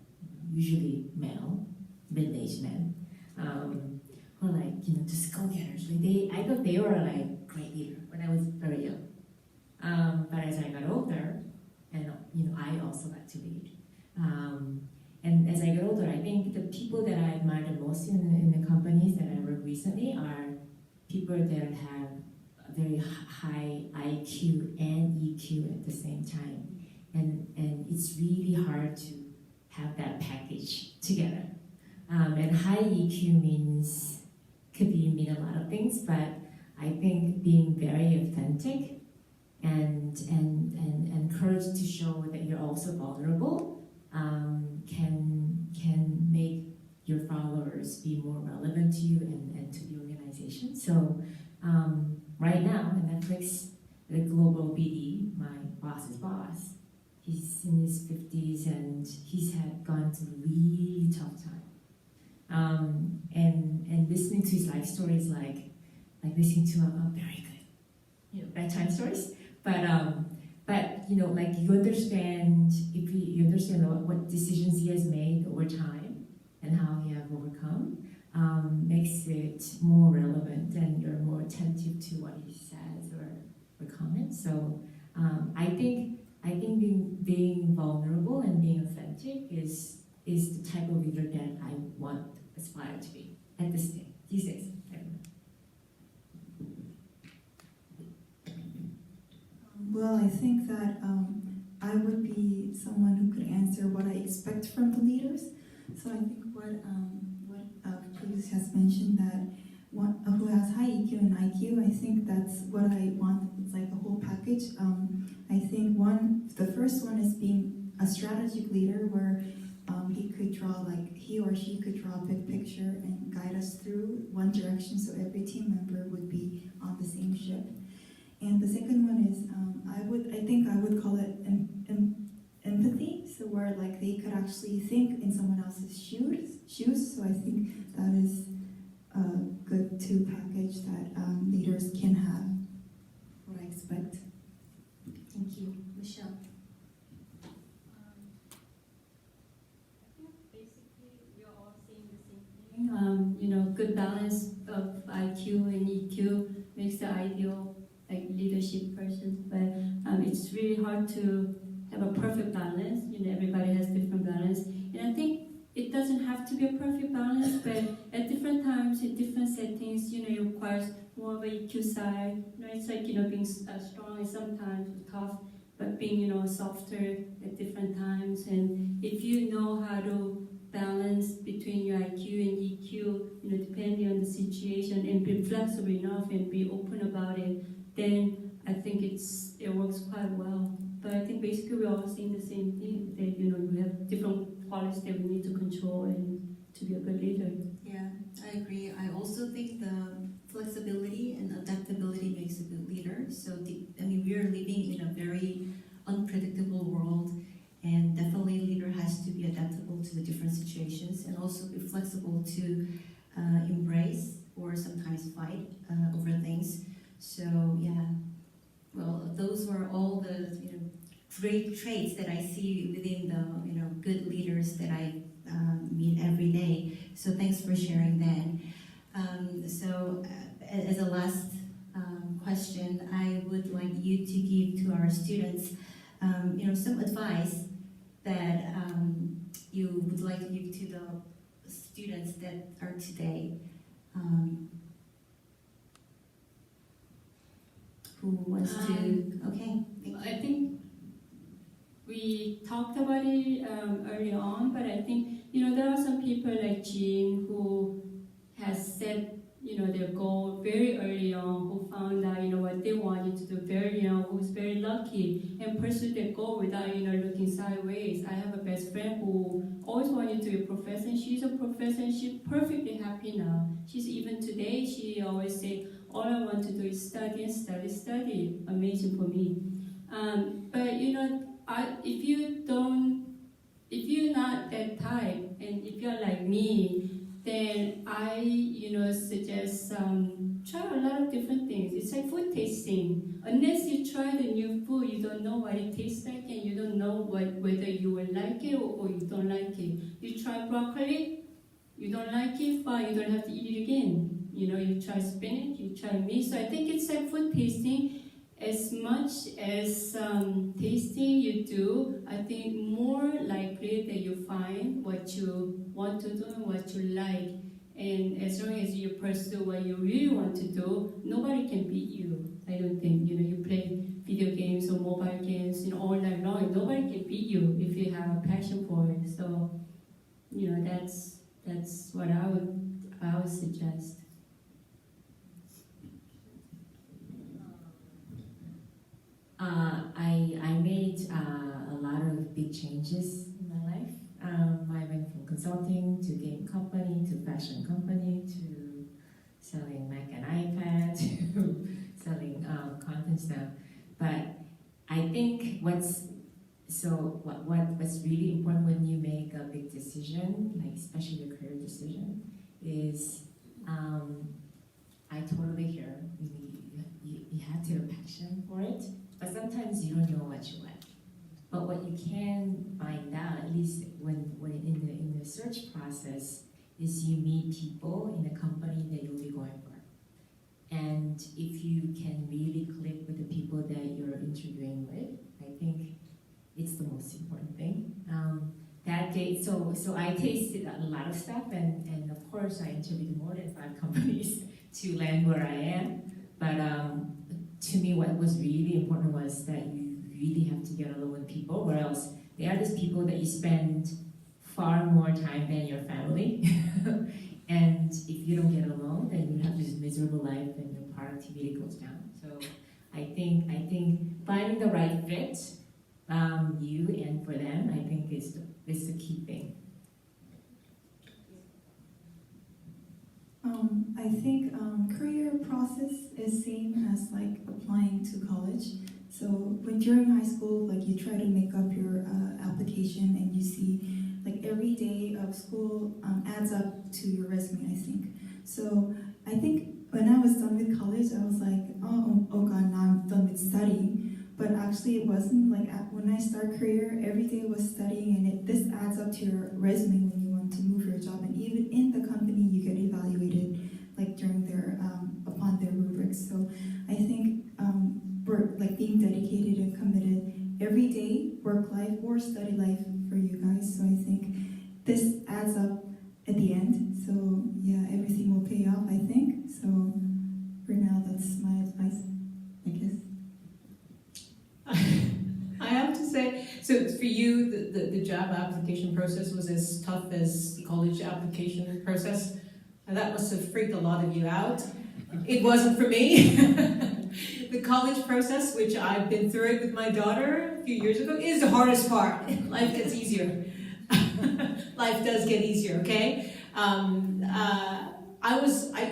usually male, middle-aged men, who are just go-getters. I thought they were great leader when I was very young. But as I got older, and I also got to lead. And as I got older, I think the people that I admire the most in the companies that I work recently are people that have a very high IQ and EQ at the same time. And it's really hard to have that package together. And high EQ could mean a lot of things, but I think being very authentic and courage to show that you're also vulnerable can make your followers be more relevant to you and to the organization. So right now at Netflix, the global BD, my boss's boss, he's in his 50s and he's had gone through a really tough time. And listening to his life stories like listening to a very good, bedtime stories. But you understand you understand what decisions he has made over time and how he have overcome, makes it more relevant, and you're more attentive to what he says or comments. So I think being vulnerable and being authentic is the type of leader that I want aspire to be at this day, these days. Well, I think that I would be someone who could answer what I expect from the leaders. So I think what Cruz has mentioned, that who has high EQ and IQ, I think that's what I want. It's like a whole package. I think the first one is being a strategic leader, where he or she could draw a big picture and guide us through one direction, so every team member would be on the same ship. And the second one is, I would call it empathy, so where they could actually think in someone else's shoes. So I think that is a good package that leaders can have. What I expect. Thank you, Michelle. good balance of IQ and EQ makes the ideal like leadership person. But it's really hard to have a perfect balance. Everybody has different balance, and I think it doesn't have to be a perfect balance, but at different times, in different settings, it requires more of a EQ side. It's like, being strong is sometimes tough, but being, softer at different times. And if you know how to balance between your IQ and EQ, depending on the situation, and be flexible enough and be open about it, then I think it works quite well. But I think basically we're all saying the same thing, that, we have different qualities that we need to control and to be a good leader. Yeah, I agree. I also think the flexibility and adaptability makes a good leader. So, we are living in a very unpredictable world, and definitely a leader has to be adaptable to the different situations and also be flexible to embrace or sometimes fight over things. So, yeah, well, those were all the great traits that I see within the good leaders that I meet every day. So thanks for sharing that. So as a last question, I would like you to give to our students, some advice that you would like to give to the students that are today. Who wants to? Okay. I think we talked about it early on, but I think, there are some people like Jean who has set, their goal very early on, who found out, what they wanted to do very young, who's very lucky and pursued their goal without, looking sideways. I have a best friend who always wanted to be a professor, and she's a professor, and she's perfectly happy now. Even today, she always say, all I want to do is study and study, study. Amazing for me. But, if you're not that type, and if you're like me, then I, suggest try a lot of different things. It's like food tasting. Unless you try the new food, you don't know what it tastes like, and you don't know whether you will like it or you don't like it. You try broccoli, you don't like it, fine, you don't have to eat it again. You try spinach, you try meat. So I think it's like food tasting. As much as tasting you do, I think more likely that you find what you want to do and what you like. And as long as you pursue what you really want to do, nobody can beat you. I don't think, you play video games or mobile games, all night long. Nobody can beat you if you have a passion for it. So, that's what I would suggest. I made a lot of big changes in my life. I went from consulting to game company to fashion company to selling Mac and iPad to selling content stuff. But I think what's really important when you make a big decision, like especially a career decision, is I totally hear you have to have a passion for it. But sometimes you don't know what you like. But what you can find out, at least when in the search process, is you meet people in the company that you'll be going for. And if you can really click with the people that you're interviewing with, I think it's the most important thing. So I tasted a lot of stuff, and of course I interviewed more than 5 companies to land where I am. But to me, what was really important was that you really have to get along with people, or else they are these people that you spend far more time than your family. And if you don't get along, then you have this miserable life and your productivity goes down. So I think finding the right fit, you and for them, I think is the key thing. I think career process is same as like applying to college. So when during high school, like you try to make up your application and you see like every day of school adds up to your resume, I think. So I think when I was done with college, I was like, oh God, now I'm done with studying. But actually it wasn't. Like when I start career, every day was studying, and this adds up to your resume when you want to move your job, and even in the company you get evaluated like during their upon their rubrics. So I think we're like being dedicated and committed every day, work life or study life for you guys. So I think this adds up at the end. So yeah, everything will pay off, I think. So for now, that's my advice, I guess. I have to say, so for you, the job application process was as tough as the college application process. And that must have freaked a lot of you out. It wasn't for me. The college process, which I've been through it with my daughter a few years ago, is the hardest part. Life gets easier. Life does get easier, okay?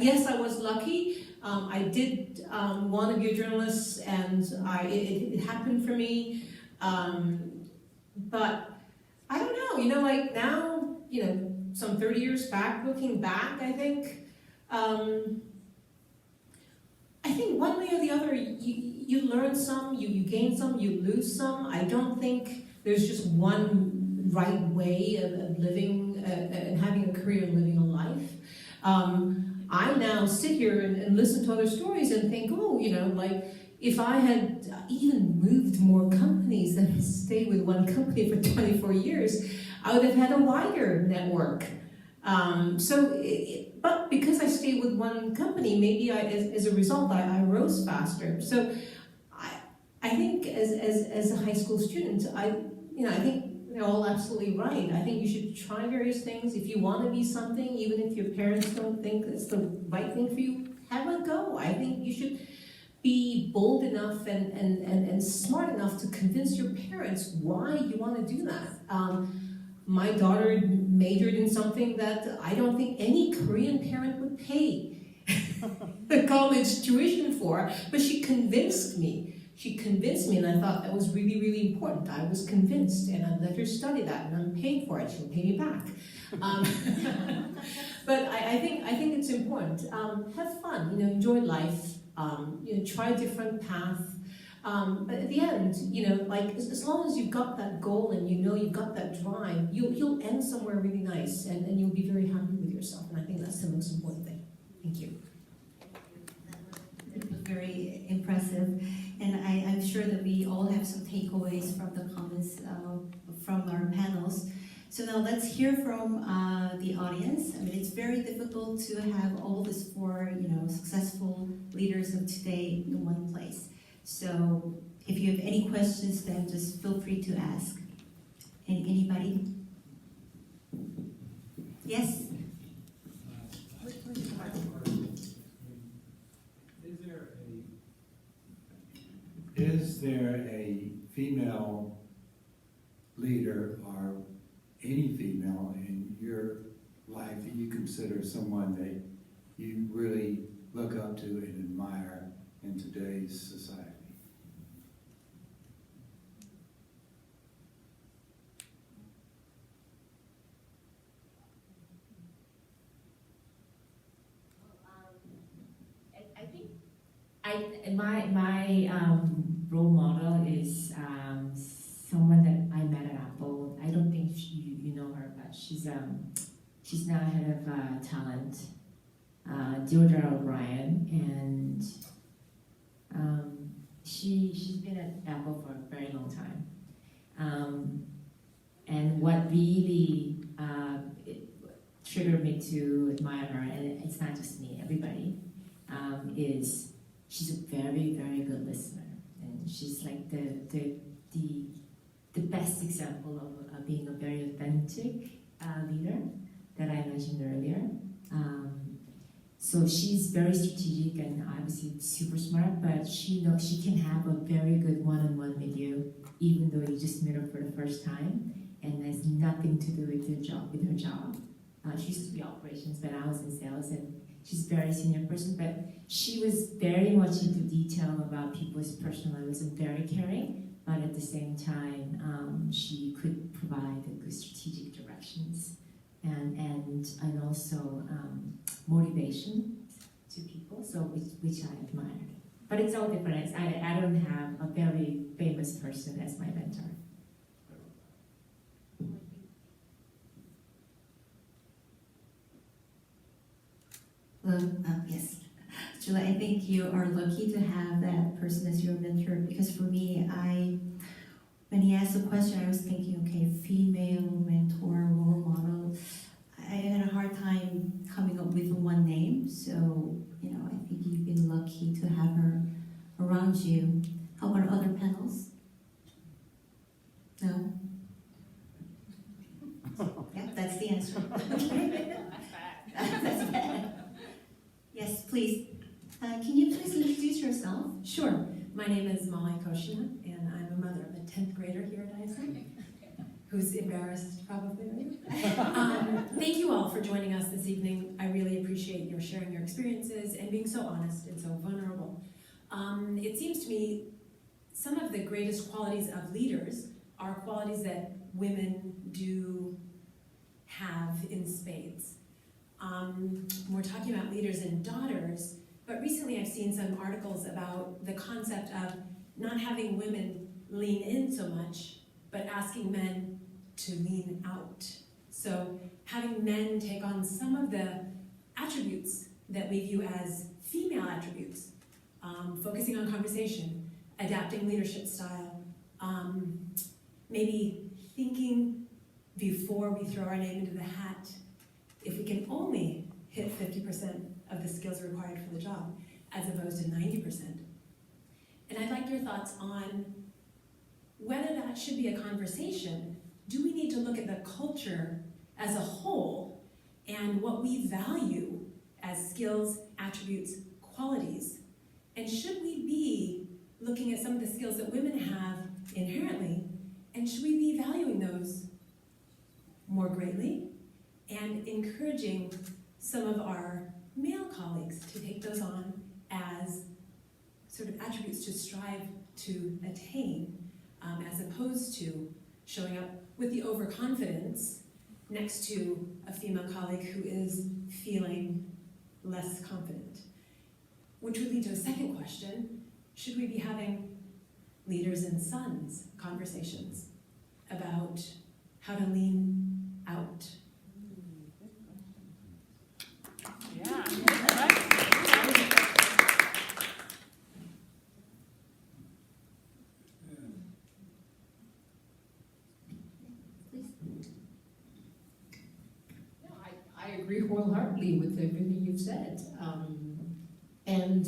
Yes, I was lucky. I did want to be a journalist, and it happened for me. But I don't know, like now, some 30 years back, looking back, I think one way or the other, you learn some, you gain some, you lose some. I don't think there's just one right way of living and having a career and living a life. I now sit here and listen to other stories and think, like if I had even moved more companies than stayed with one company for 24 years, I would have had a wider network. But because I stayed with one company, maybe as a result, I rose faster. So I think as a high school student, I think they're all absolutely right. I think you should try various things. If you want to be something, even if your parents don't think it's the right thing for you, have a go. I think you should be bold enough and smart enough to convince your parents why you want to do that. My daughter majored in something that I don't think any Korean parent would pay the college tuition for, but she convinced me. And I thought that was really, really important. I was convinced, and I let her study that, and I'm paid for it. She'll pay me back. But I think it's important. Have fun, enjoy life. Try a different path. But at the end, like as long as you've got that goal and you've got that drive, you'll end somewhere really nice, and you'll be very happy with yourself. And I think that's the most important thing. Thank you. It was very impressive, and I'm sure that we all have some takeaways from the comments from our panels. So now let's hear from the audience. I mean, it's very difficult to have all these four, successful leaders of today in one place. So if you have any questions, then just feel free to ask. Anybody? Yes? Is there a female leader or any female in your life that you consider someone that you really look up to and admire in today's society? My role model is someone that I met at Apple. I don't think you know her, but she's now head of talent, Juliet O'Brien, and she's been at Apple for a very long time. And what really triggered me to admire her, and it's not just me, everybody, is she's a very, very good listener, and she's like the best example of being a very authentic leader that I mentioned earlier. So she's very strategic and obviously super smart, but she knows she can have a very good one-on-one with you, even though you just met her for the first time, and has nothing to do with her job. She used to be operations, but I was in sales, and she's a very senior person, but she was very much into detail about people's personal lives and very caring, but at the same time, she could provide good strategic directions and also motivation to people, so which I admire. But it's all different. I don't have a very famous person as my mentor. Yes. Juliet, I think you are lucky to have that person as your mentor, because for me, when he asked the question, I was thinking, okay, female mentor, role model. I had a hard time coming up with one name, so, I think you've been lucky to have her around you. How about other panels? No? Yeah, that's the answer. Okay. That's bad. Yes, please. Can you please introduce yourself? Sure. My name is Molly Koshina, and I'm a mother of a 10th grader here at ISM, who's embarrassed probably. Thank you all for joining us this evening. I really appreciate your sharing your experiences and being so honest and so vulnerable. It seems to me some of the greatest qualities of leaders are qualities that women do have in spades. We're talking about leaders and daughters, but recently I've seen some articles about the concept of not having women lean in so much, but asking men to lean out. So having men take on some of the attributes that we view as female attributes, focusing on conversation, adapting leadership style, maybe thinking before we throw our name into the hat. If we can only hit 50% of the skills required for the job, as opposed to 90%. And I'd like your thoughts on whether that should be a conversation. Do we need to look at the culture as a whole and what we value as skills, attributes, qualities? And should we be looking at some of the skills that women have inherently, and should we be valuing those more greatly and encouraging some of our male colleagues to take those on as sort of attributes to strive to attain, as opposed to showing up with the overconfidence next to a female colleague who is feeling less confident. Which would lead to a second question: should we be having leaders and sons conversations about how to lean out? I agree wholeheartedly with everything you've said. And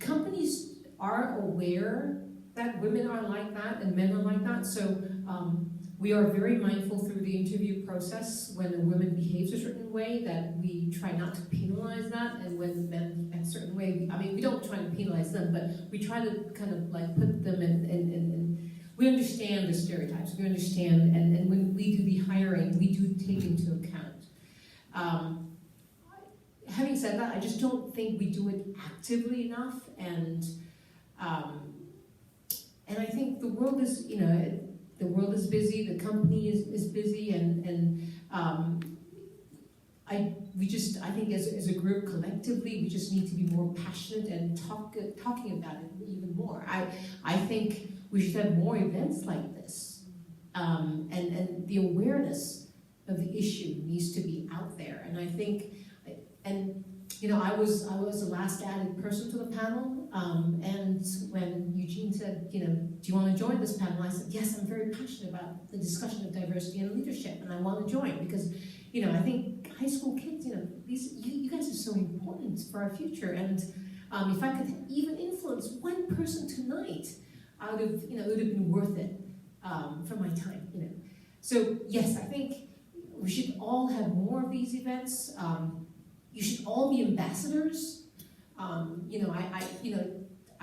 companies are aware that women are like that and men are like that. So we are very mindful through the interview process when a woman behaves a certain way that we try not to penalize that, and when men a certain way, we don't try to penalize them, but we try to kind of like put them in we understand the stereotypes, we understand, and when we do the hiring, we do take into account. Having said that, I just don't think we do it actively enough, and I think the world is, the world is busy, the company is busy, and I think as a group collectively, we just need to be more passionate and talking about it even more. I think we should have more events like this, and the awareness of the issue needs to be out there. And I think, I was the last added person to the panel, and when Eugene said, do you want to join this panel? I said, yes, I'm very passionate about the discussion of diversity and leadership, and I want to join because, I think high school kids, you guys are so important for our future, and if I could even influence one person tonight, it would have been worth it for my time, So yes, I think we should all have more of these events. You should all be ambassadors. I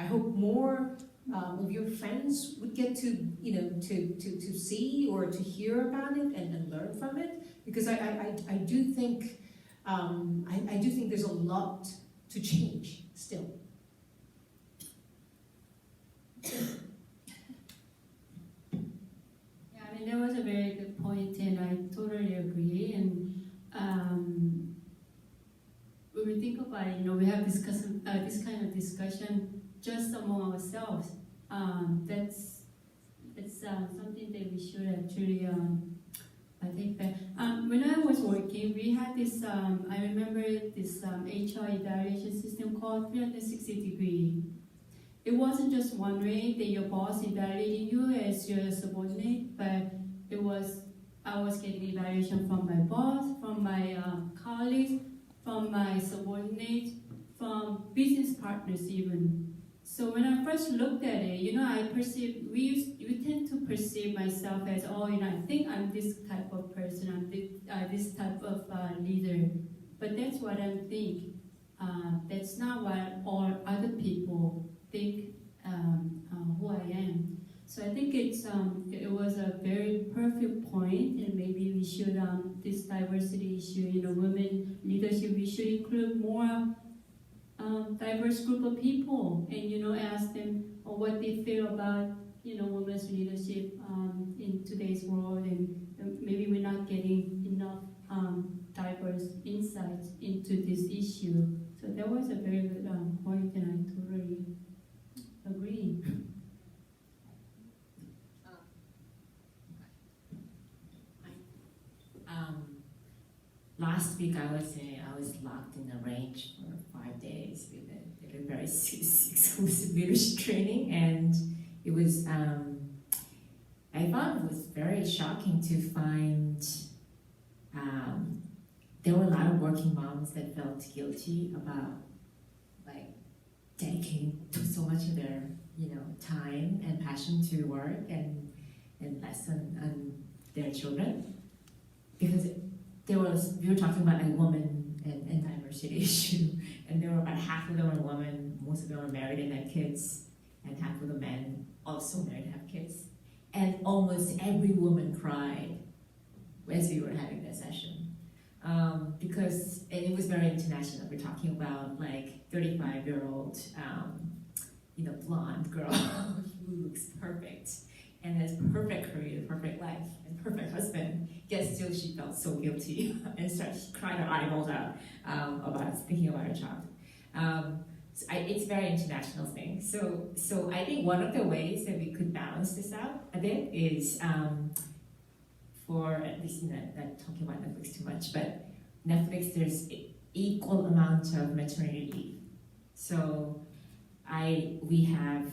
hope more of your friends would get to see or to hear about it and learn from it, because I do think there's a lot to change still. That was a very good point, and I totally agree. And when we think about it, we have this kind of discussion just among ourselves. That's something that we should actually I think that when I was working, we had this, I remember this HR evaluation system called 360 degree. It wasn't just one way that your boss evaluating you as your subordinate, but it was, I was getting evaluation from my boss, from my colleagues, from my subordinates, from business partners even. So when I first looked at it, you know, I perceive, we tend to perceive myself as, oh, you know, I think I'm this type of person, I'm this type of leader. But that's what I think. That's not what all other people think who I am. So I think it's it was a very perfect point, and maybe we should this diversity issue, you know, women leadership, we should include more diverse group of people, and you know, ask them what they feel about, you know, women's leadership in today's world, and maybe we're not getting enough diverse insights into this issue. So that was a very good point, and I totally agree. Last week I was locked in a range for 5 days with a very exclusive leadership training, and it was I found it was very shocking to find there were a lot of working moms that felt guilty about like dedicating so much of their, you know, time and passion to work and less on their children, because we were talking about a woman and diversity issue, and there were about half of them are women, most of them are married and have kids, and half of the men also married and have kids. And almost every woman cried as we were having that session. Because, and it was very international, we're talking about like 35-year-old, you know, blonde girl who looks perfect and has perfect career, perfect life, and perfect husband, yet still she felt so guilty and started crying her eyeballs out about thinking about her child. So it's a very international thing. So I think one of the ways that we could balance this out a bit is for, at least, you know, not talking about Netflix too much, but Netflix, there's equal amount of maternity leave. So we have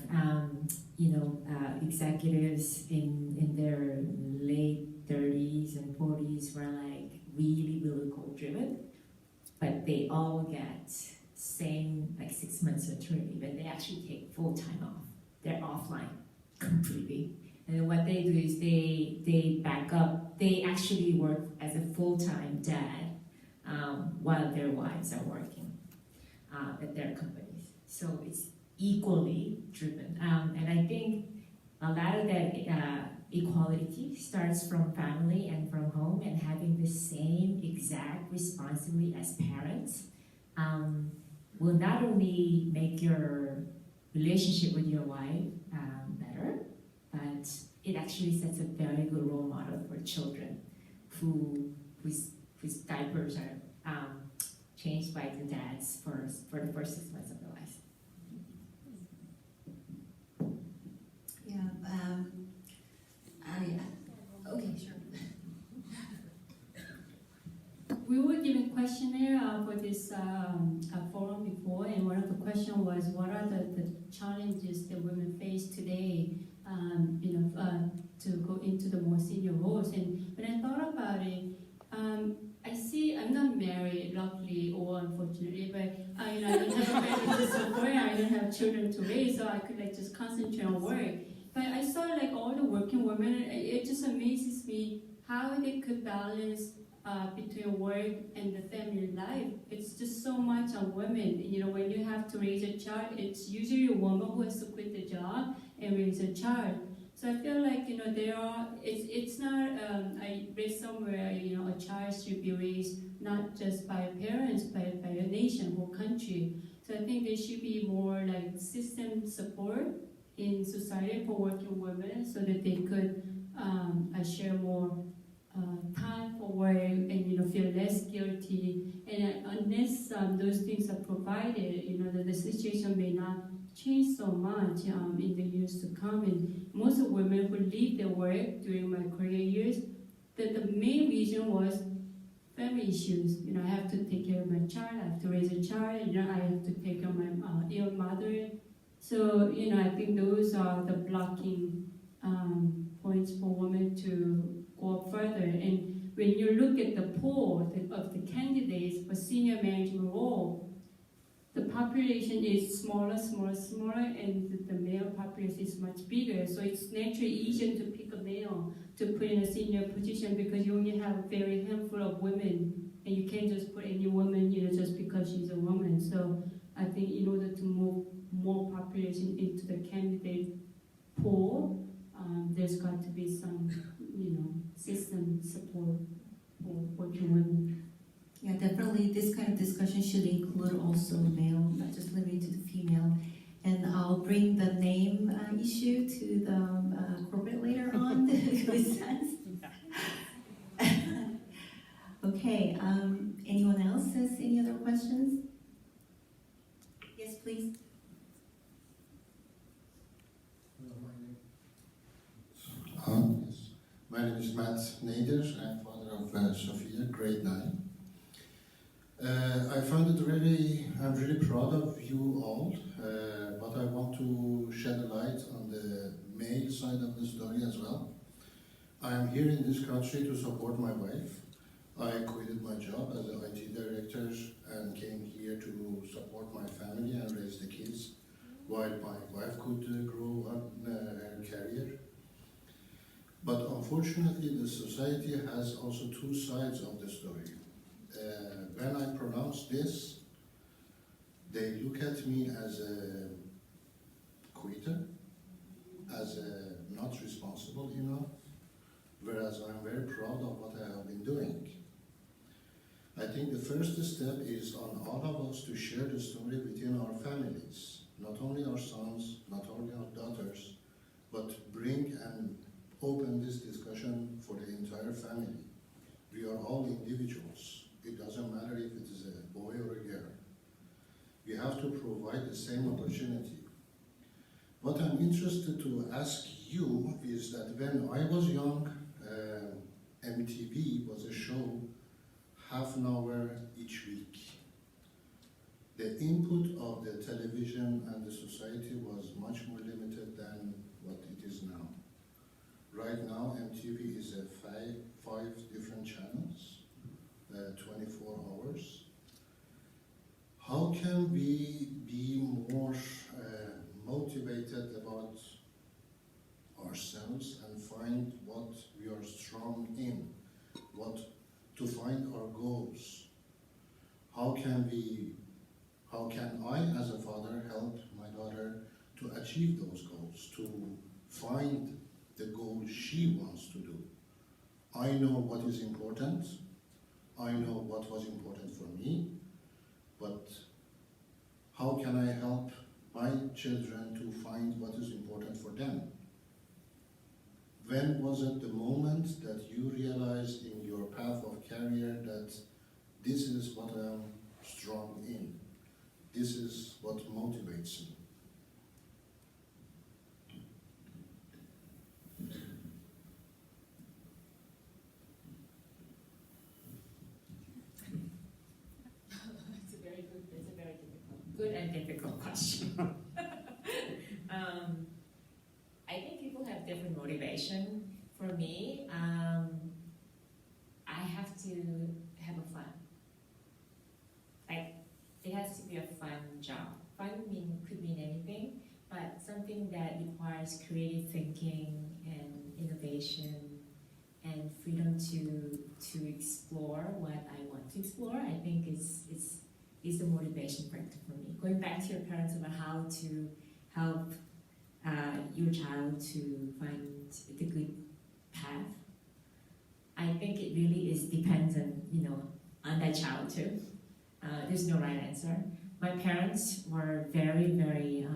you know, executives in their late 30s and 40s who are like really goal driven, but they all get same like 6 months maternity, but they actually take full time off. They're offline completely. And what they do is they back up, they actually work as a full-time dad while their wives are working at their companies. So it's equally driven. And I think a lot of that equality starts from family and from home, and having the same exact responsibility as parents will not only make your relationship with your wife better, but it actually sets a very good role model for children whose diapers are changed by the dads for the first 6 months of their lives. Yeah, okay, sure. We were given questionnaire for this forum before, and one of the questions was, what are the challenges that women face today, you know, to go into the more senior roles? And when I thought about it, I see, I'm not married, luckily or unfortunately, but you know, I didn't have a family to support, I didn't have children to raise, so I could like just concentrate on work. But I saw like all the working women, it just amazes me how they could balance between work and the family life. It's just so much on women. You know, when you have to raise a child, it's usually a woman who has to quit the job and raise a child. So I feel like, you know, it's not, I read somewhere, you know, a child should be raised not just by parents, but by a nation, whole country. So I think there should be more like system support in society for working women so that they could share more time for work and, you know, feel less guilty. And unless those things are provided, you know, the situation may not change so much in the years to come. And most of women who leave their work during my career years the main reason was family issues. You know, I have to take care of my child, I have to raise a child, you know, I have to take care of my ill mother. So, you know, I think those are the blocking points for women to go up further. And when you look at the pool of the candidates for senior management role, the population is smaller, and the male population is much bigger. So it's naturally easier to pick a male to put in a senior position because you only have a very handful of women, and you can't just put any woman, you know, just because she's a woman. So I think in order to move more population into the candidate pool, there's got to be some, you know, system support for working women. Yeah, definitely this kind of discussion should include also male, not just limited to the female. And I'll bring the name issue to the corporate later on. Okay, anyone else has any other questions? Yes, please. Yes. My name is Matt Nader. I'm father of Sophia, grade 9. I found it I'm really proud of you all, but I want to shed a light on the male side of the story as well. I am here in this country to support my wife. I quitted my job as an IT director and came here to support my family and raise the kids while my wife could grow up her career. But unfortunately, the society has also two sides of the story. When I pronounce this, they look at me as a quitter, as a not responsible enough, whereas I'm very proud of what I have been doing. I think the first step is on all of us to share the story within our families, not only our sons, not only our daughters, but bring and open this discussion for the entire family. We are all individuals. It doesn't matter if it is a boy or a girl. We have to provide the same opportunity. What I'm interested to ask you is that when I was young, MTV was a show half an hour each week. The input of the television and the society was much more limited than what it is now. Right now, MTV is five different channels, 24 hours. How can we be more motivated about ourselves and find what we are strong in, to find our goals? How can I as a father help my daughter to achieve those goals, to find the goal she wants to do? I know what is important, I know what was important for me, but how can I help my children to find what is important for them? When was it the moment that you realized in your path of career that this is what I'm strong in? This is what motivates me. That's a very good and difficult question. I think people have different motivation. For me, I have to have a fun. Like, it has to be a fun job. Fun could mean anything, but something that requires creative thinking and innovation and freedom to explore what I want to explore, I think is the motivation factor for me. Going back to your parents about how to help your child to find the good path, I think it really depends on that child too. There's no right answer. My parents were very, very,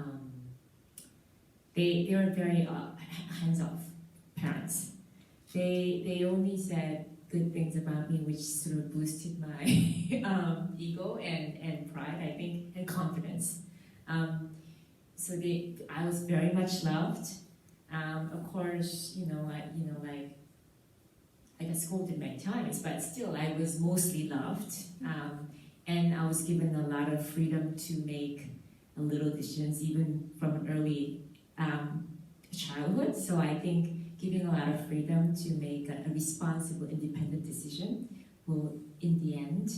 they were very hands-off parents. They only said good things about me, which sort of boosted my ego and pride, I think, and confidence. So I was very much loved. Of course, I got scolded many times, but still I was mostly loved. And I was given a lot of freedom to make little decisions, even from an early childhood. So I think giving a lot of freedom to make a responsible, independent decision will, in the end,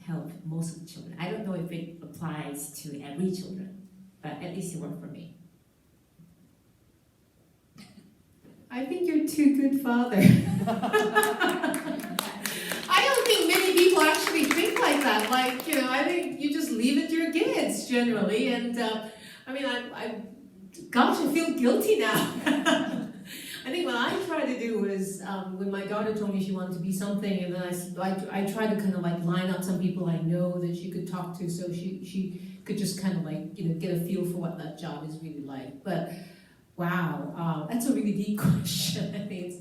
help most of the children. I don't know if it applies to every children, but at least it worked for me. I think you're too good father. I don't think many people actually think like that. Like, you know, I think you just leave it to your kids generally. And I mean, gosh, I feel guilty now. I think what I tried to do was, when my daughter told me she wanted to be something, and then I tried to kind of like line up some people I know that she could talk to, so she could just kind of like, you know, get a feel for what that job is really like. But wow, that's a really deep question. I think it's,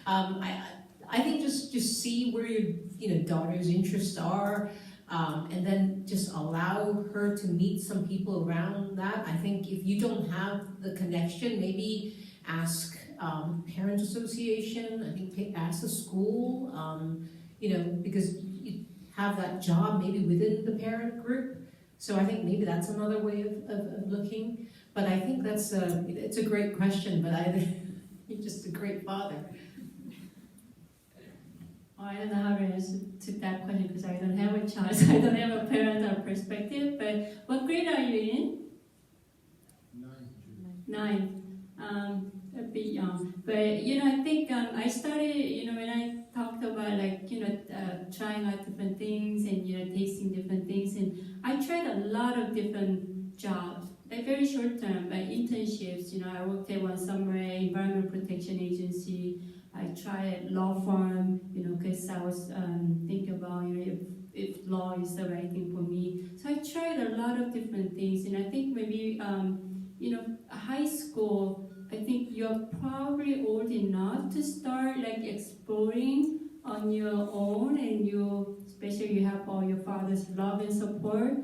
I think just see where your daughter's interests are, and then just allow her to meet some people around that. I think if you don't have the connection, maybe ask parent association. I think ask the school. You know, because you have that job maybe within the parent group. So I think maybe that's another way of looking. But I think it's a great question, but you're just a great father. I don't know how to answer to that question because I don't have a child, so I don't have a parental perspective. But what grade are you in? 9. A bit young. But, you know, I think I started, you know, when I talked about like, you know, trying out different things and, you know, tasting different things. And I tried a lot of different jobs. Like very short term, like internships, you know, I worked at one summer environmental protection agency. I tried law firm, you know, because I was thinking about, you know, if law is the right thing for me. So I tried a lot of different things, and I think maybe, you know, high school, I think you're probably old enough to start like exploring on your own, and especially you have all your father's love and support.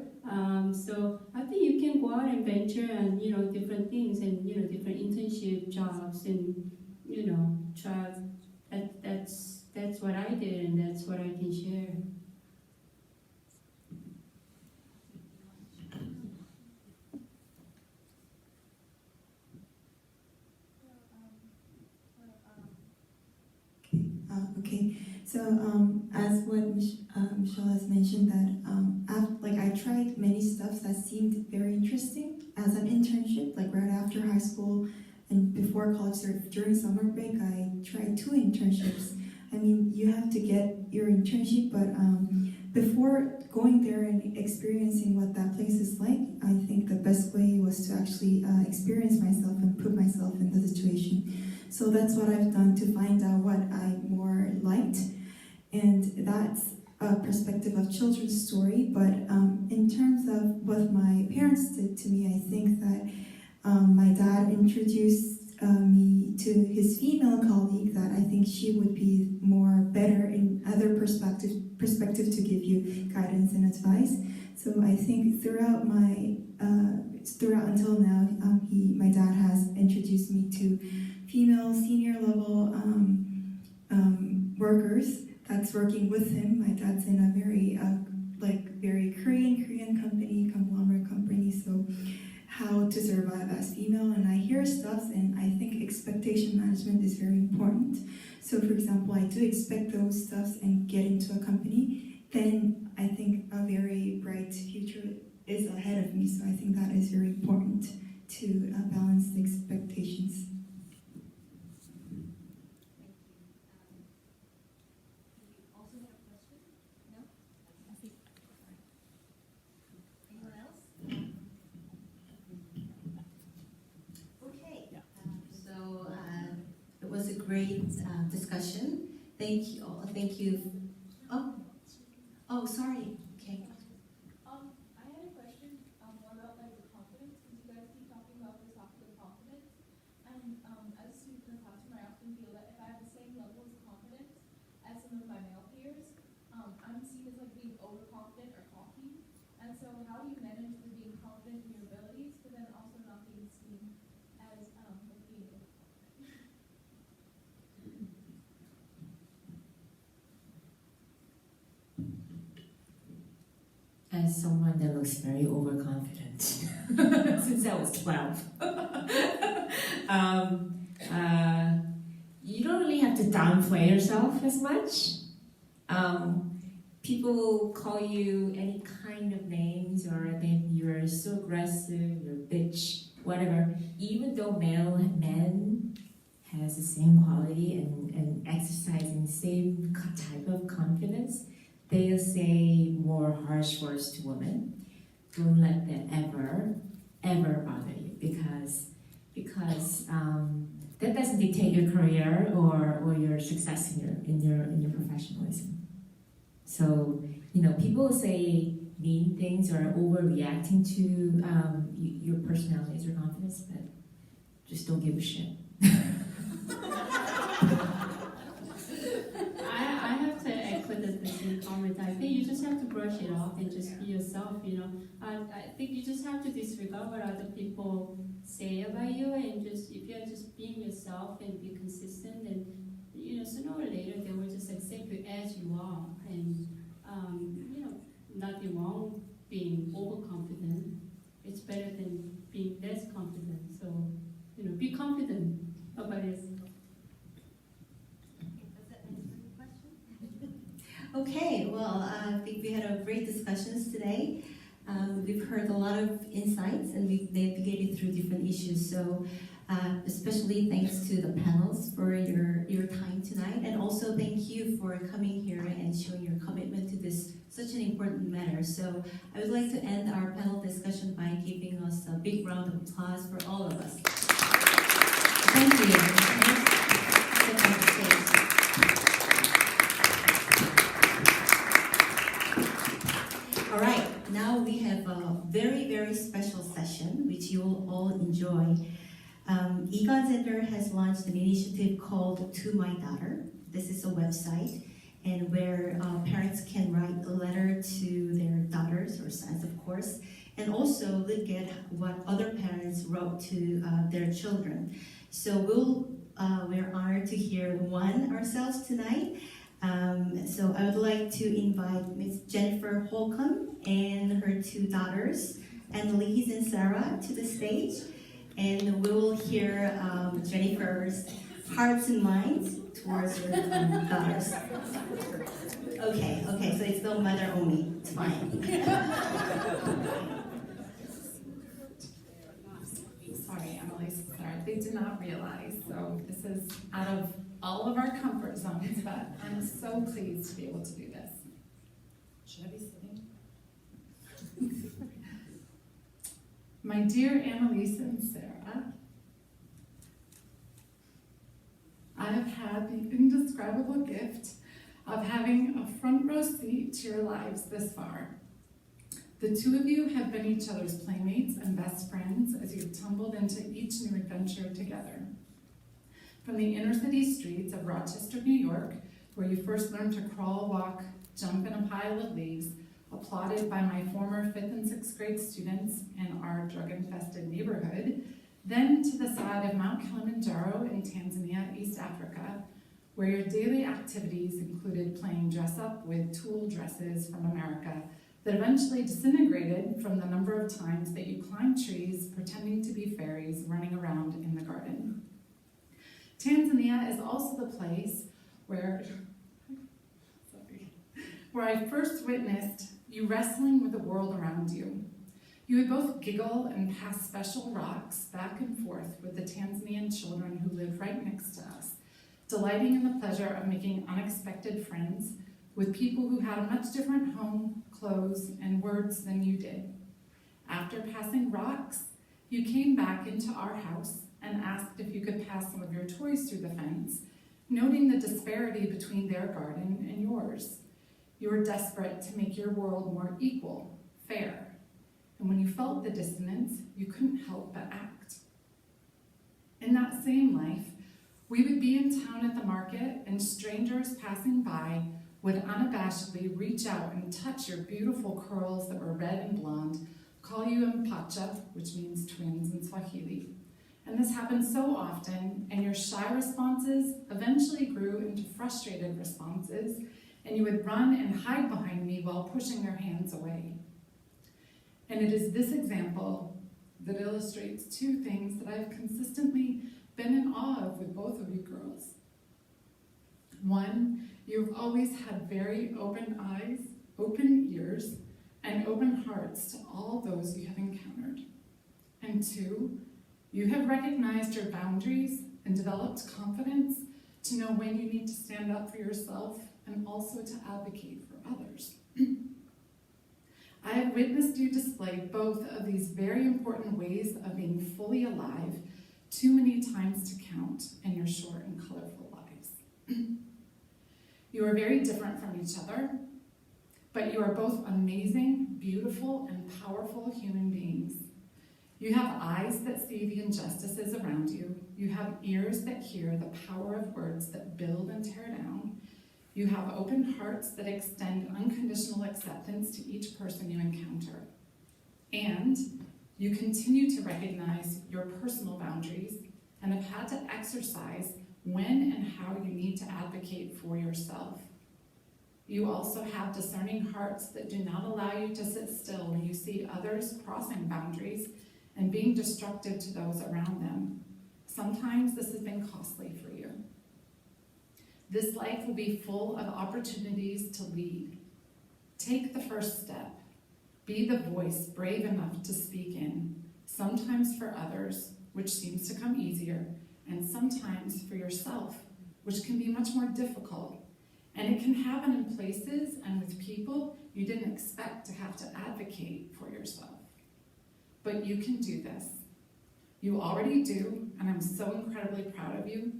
So I think you can go out and venture and, you know, different things and, you know, different internship jobs and, you know, try. That's what I did, and that's what I can share. Okay, so as what Michelle has mentioned, that I tried many stuff that seemed very interesting as an internship, like right after high school and before college, during summer break, I tried 2 internships. I mean, you have to get your internship, but before going there and experiencing what that place is like, I think the best way was to actually experience myself and put myself in the situation. So that's what I've done to find out what I more liked. And that's a perspective of children's story. But in terms of what my parents did to me, I think that my dad introduced me to his female colleague that I think she would be more better in other perspective to give you guidance and advice. So I think throughout until now, my dad has introduced me to female senior level workers that's working with him. My dad's in a very Korean company, conglomerate company, so how to survive as female, and I hear stuff, and I think expectation management is very important. So for example, I do expect those stuffs and get into a company, then I think a very bright future is ahead of me. So I think that is very important to balance the expectations. It was a great discussion. Thank you all. Thank you. Oh, sorry. Okay. I had a question more about like the confidence, because you guys keep talking about this topic of confidence. And as a student in the classroom, I often feel that if I have the same level of confidence as some of my male peers, I'm seen as like being overconfident or cocky. And so how do you manage with being confident in your abilities, but then also not being seen as like being overconfident? as someone that looks very overconfident since I was 12. You don't really have to downplay yourself as much. People call you any kind of names, or then you're so aggressive, you're a bitch, whatever. Even though men has the same quality and exercising same type of confidence, they'll say more harsh words to women. Don't let that ever bother you, because that doesn't dictate your career or your success in your professionalism. So, people say mean things or overreacting to your personalities or confidence, but just don't give a shit. I have to echo the same comment. I think you just have to brush it off and just be yourself, I think you just have to disregard what other people say about you, and just, if you're just being yourself and be consistent, and sooner or later they will just accept you as you are. And nothing wrong being overconfident. It's better than being less confident. So, be confident about yourself. Okay, well, I think we had a great discussions today. We've heard a lot of insights, and we've navigated through different issues. So, especially thanks to the panelists for your time tonight, and also thank you for coming here and showing your commitment to this such an important matter. So, I would like to end our panel discussion by giving us a big round of applause for all of us. Thank you. Step on the stage. All right, now we have a very, very special session which you will all enjoy. EgonZhender has launched an initiative called To My Daughter. This is a website and where parents can write a letter to their daughters or sons, of course, and also look at what other parents wrote to their children. So we're honored to hear one ourselves tonight. So I would like to invite Ms. Jennifer Holcomb and her two daughters, Annalise and Sarah, to the stage. And we will hear Jennifer's hearts and minds towards her daughters. Okay, so it's the mother only. It's fine. Sorry, Annalise, sorry. They did not realize. So this is out of all of our comfort zones, but I'm so pleased to be able to do this. Should I be sitting? My dear Annalise and Sarah, I have had the indescribable gift of having a front row seat to your lives this far. The two of you have been each other's playmates and best friends as you've tumbled into each new adventure together. From the inner city streets of Rochester, New York, where you first learned to crawl, walk, jump in a pile of leaves, applauded by my former 5th and 6th grade students in our drug-infested neighborhood, then to the side of Mount Kilimanjaro in Tanzania, East Africa, where your daily activities included playing dress-up with tulle dresses from America that eventually disintegrated from the number of times that you climbed trees pretending to be fairies running around in the garden. Tanzania is also the place where I first witnessed you wrestling with the world around you. You would both giggle and pass special rocks back and forth with the Tanzanian children who lived right next to us, delighting in the pleasure of making unexpected friends with people who had a much different home, clothes, and words than you did. After passing rocks, you came back into our house and asked if you could pass some of your toys through the fence, noting the disparity between their garden and yours. You were desperate to make your world more equal, fair, and when you felt the dissonance, you couldn't help but act. In that same life, we would be in town at the market, and strangers passing by would unabashedly reach out and touch your beautiful curls that were red and blonde, call you Mpacha, which means twins in Swahili. And this happened so often, and your shy responses eventually grew into frustrated responses, and you would run and hide behind me while pushing their hands away. And it is this example that illustrates two things that I've consistently been in awe of with both of you girls. One, you've always had very open eyes, open ears, and open hearts to all those you have encountered. And two, you have recognized your boundaries and developed confidence to know when you need to stand up for yourself and also to advocate for others. I have witnessed you display both of these very important ways of being fully alive too many times to count in your short and colorful lives. You are very different from each other, but you are both amazing, beautiful, and powerful human beings. You have eyes that see the injustices around you. You have ears that hear the power of words that build and tear down. You have open hearts that extend unconditional acceptance to each person you encounter. And you continue to recognize your personal boundaries and have had to exercise when and how you need to advocate for yourself. You also have discerning hearts that do not allow you to sit still when you see others crossing boundaries and being destructive to those around them. Sometimes this has been costly for you. This life will be full of opportunities to lead. Take the first step. Be the voice brave enough to speak in, sometimes for others, which seems to come easier, and sometimes for yourself, which can be much more difficult. And it can happen in places and with people you didn't expect to have to advocate for yourself. But you can do this. You already do, and I'm so incredibly proud of you.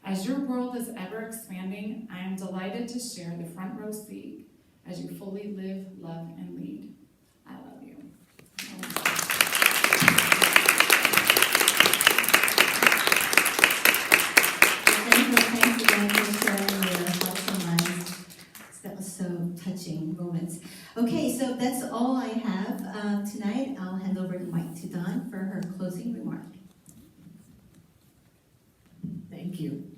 As your world is ever expanding, I am delighted to share the front row seat as you fully live, love, and lead. I love you. Thanks again for sharing your hearts and minds. That was so touching moments. Okay, so that's all I have tonight. I'll hand over the mic to Dawn for her closing remark. Thank you.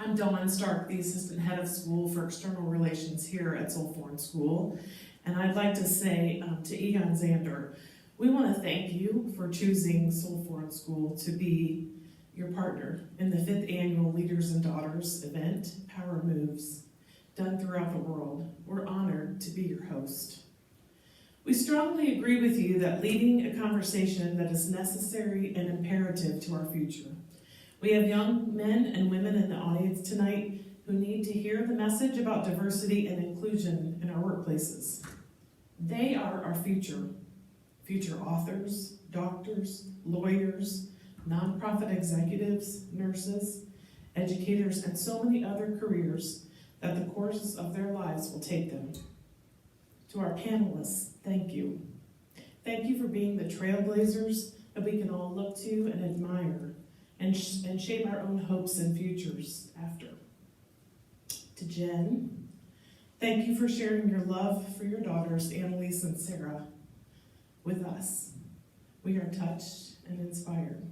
I'm Dawn Stark, the Assistant Head of School for External Relations here at Seoul Foreign School. And I'd like to say to EgonZhender, we want to thank you for choosing Seoul Foreign School to be your partner in the 5th annual Leaders and Daughters event, Power Moves, done throughout the world. We're honored to be your host. We strongly agree with you that leading a conversation that is necessary and imperative to our future. We have young men and women in the audience tonight who need to hear the message about diversity and inclusion in our workplaces. They are our future authors, doctors, lawyers, nonprofit executives, nurses, educators, and so many other careers that the course of their lives will take them. To our panelists, thank you. Thank you for being the trailblazers that we can all look to and admire and shape our own hopes and futures after. To Jen, thank you for sharing your love for your daughters, Annalise and Sarah, with us. We are touched and inspired.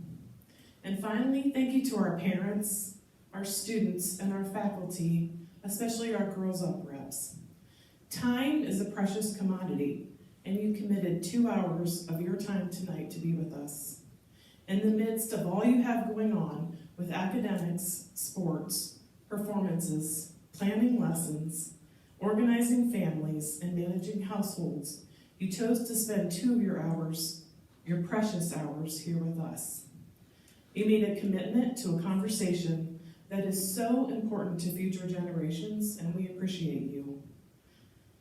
And finally, thank you to our parents, our students, and our faculty, especially our Girls Up reps. Time is a precious commodity, and you committed 2 hours of your time tonight to be with us. In the midst of all you have going on with academics, sports, performances, planning lessons, organizing families, and managing households, you chose to spend 2 of your hours, your precious hours, here with us. You made a commitment to a conversation that is so important to future generations, and we appreciate you.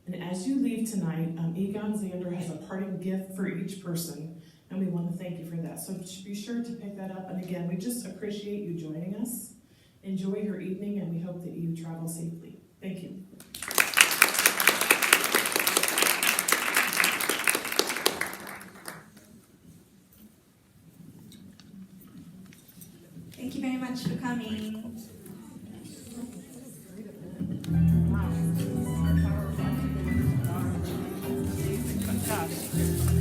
And as you leave tonight, EgonZhender has a parting gift for each person, and we want to thank you for that. So be sure to pick that up. And again, we just appreciate you joining us. Enjoy your evening, and we hope that you travel safely. Thank you. Thank you very much for coming. Fantastic.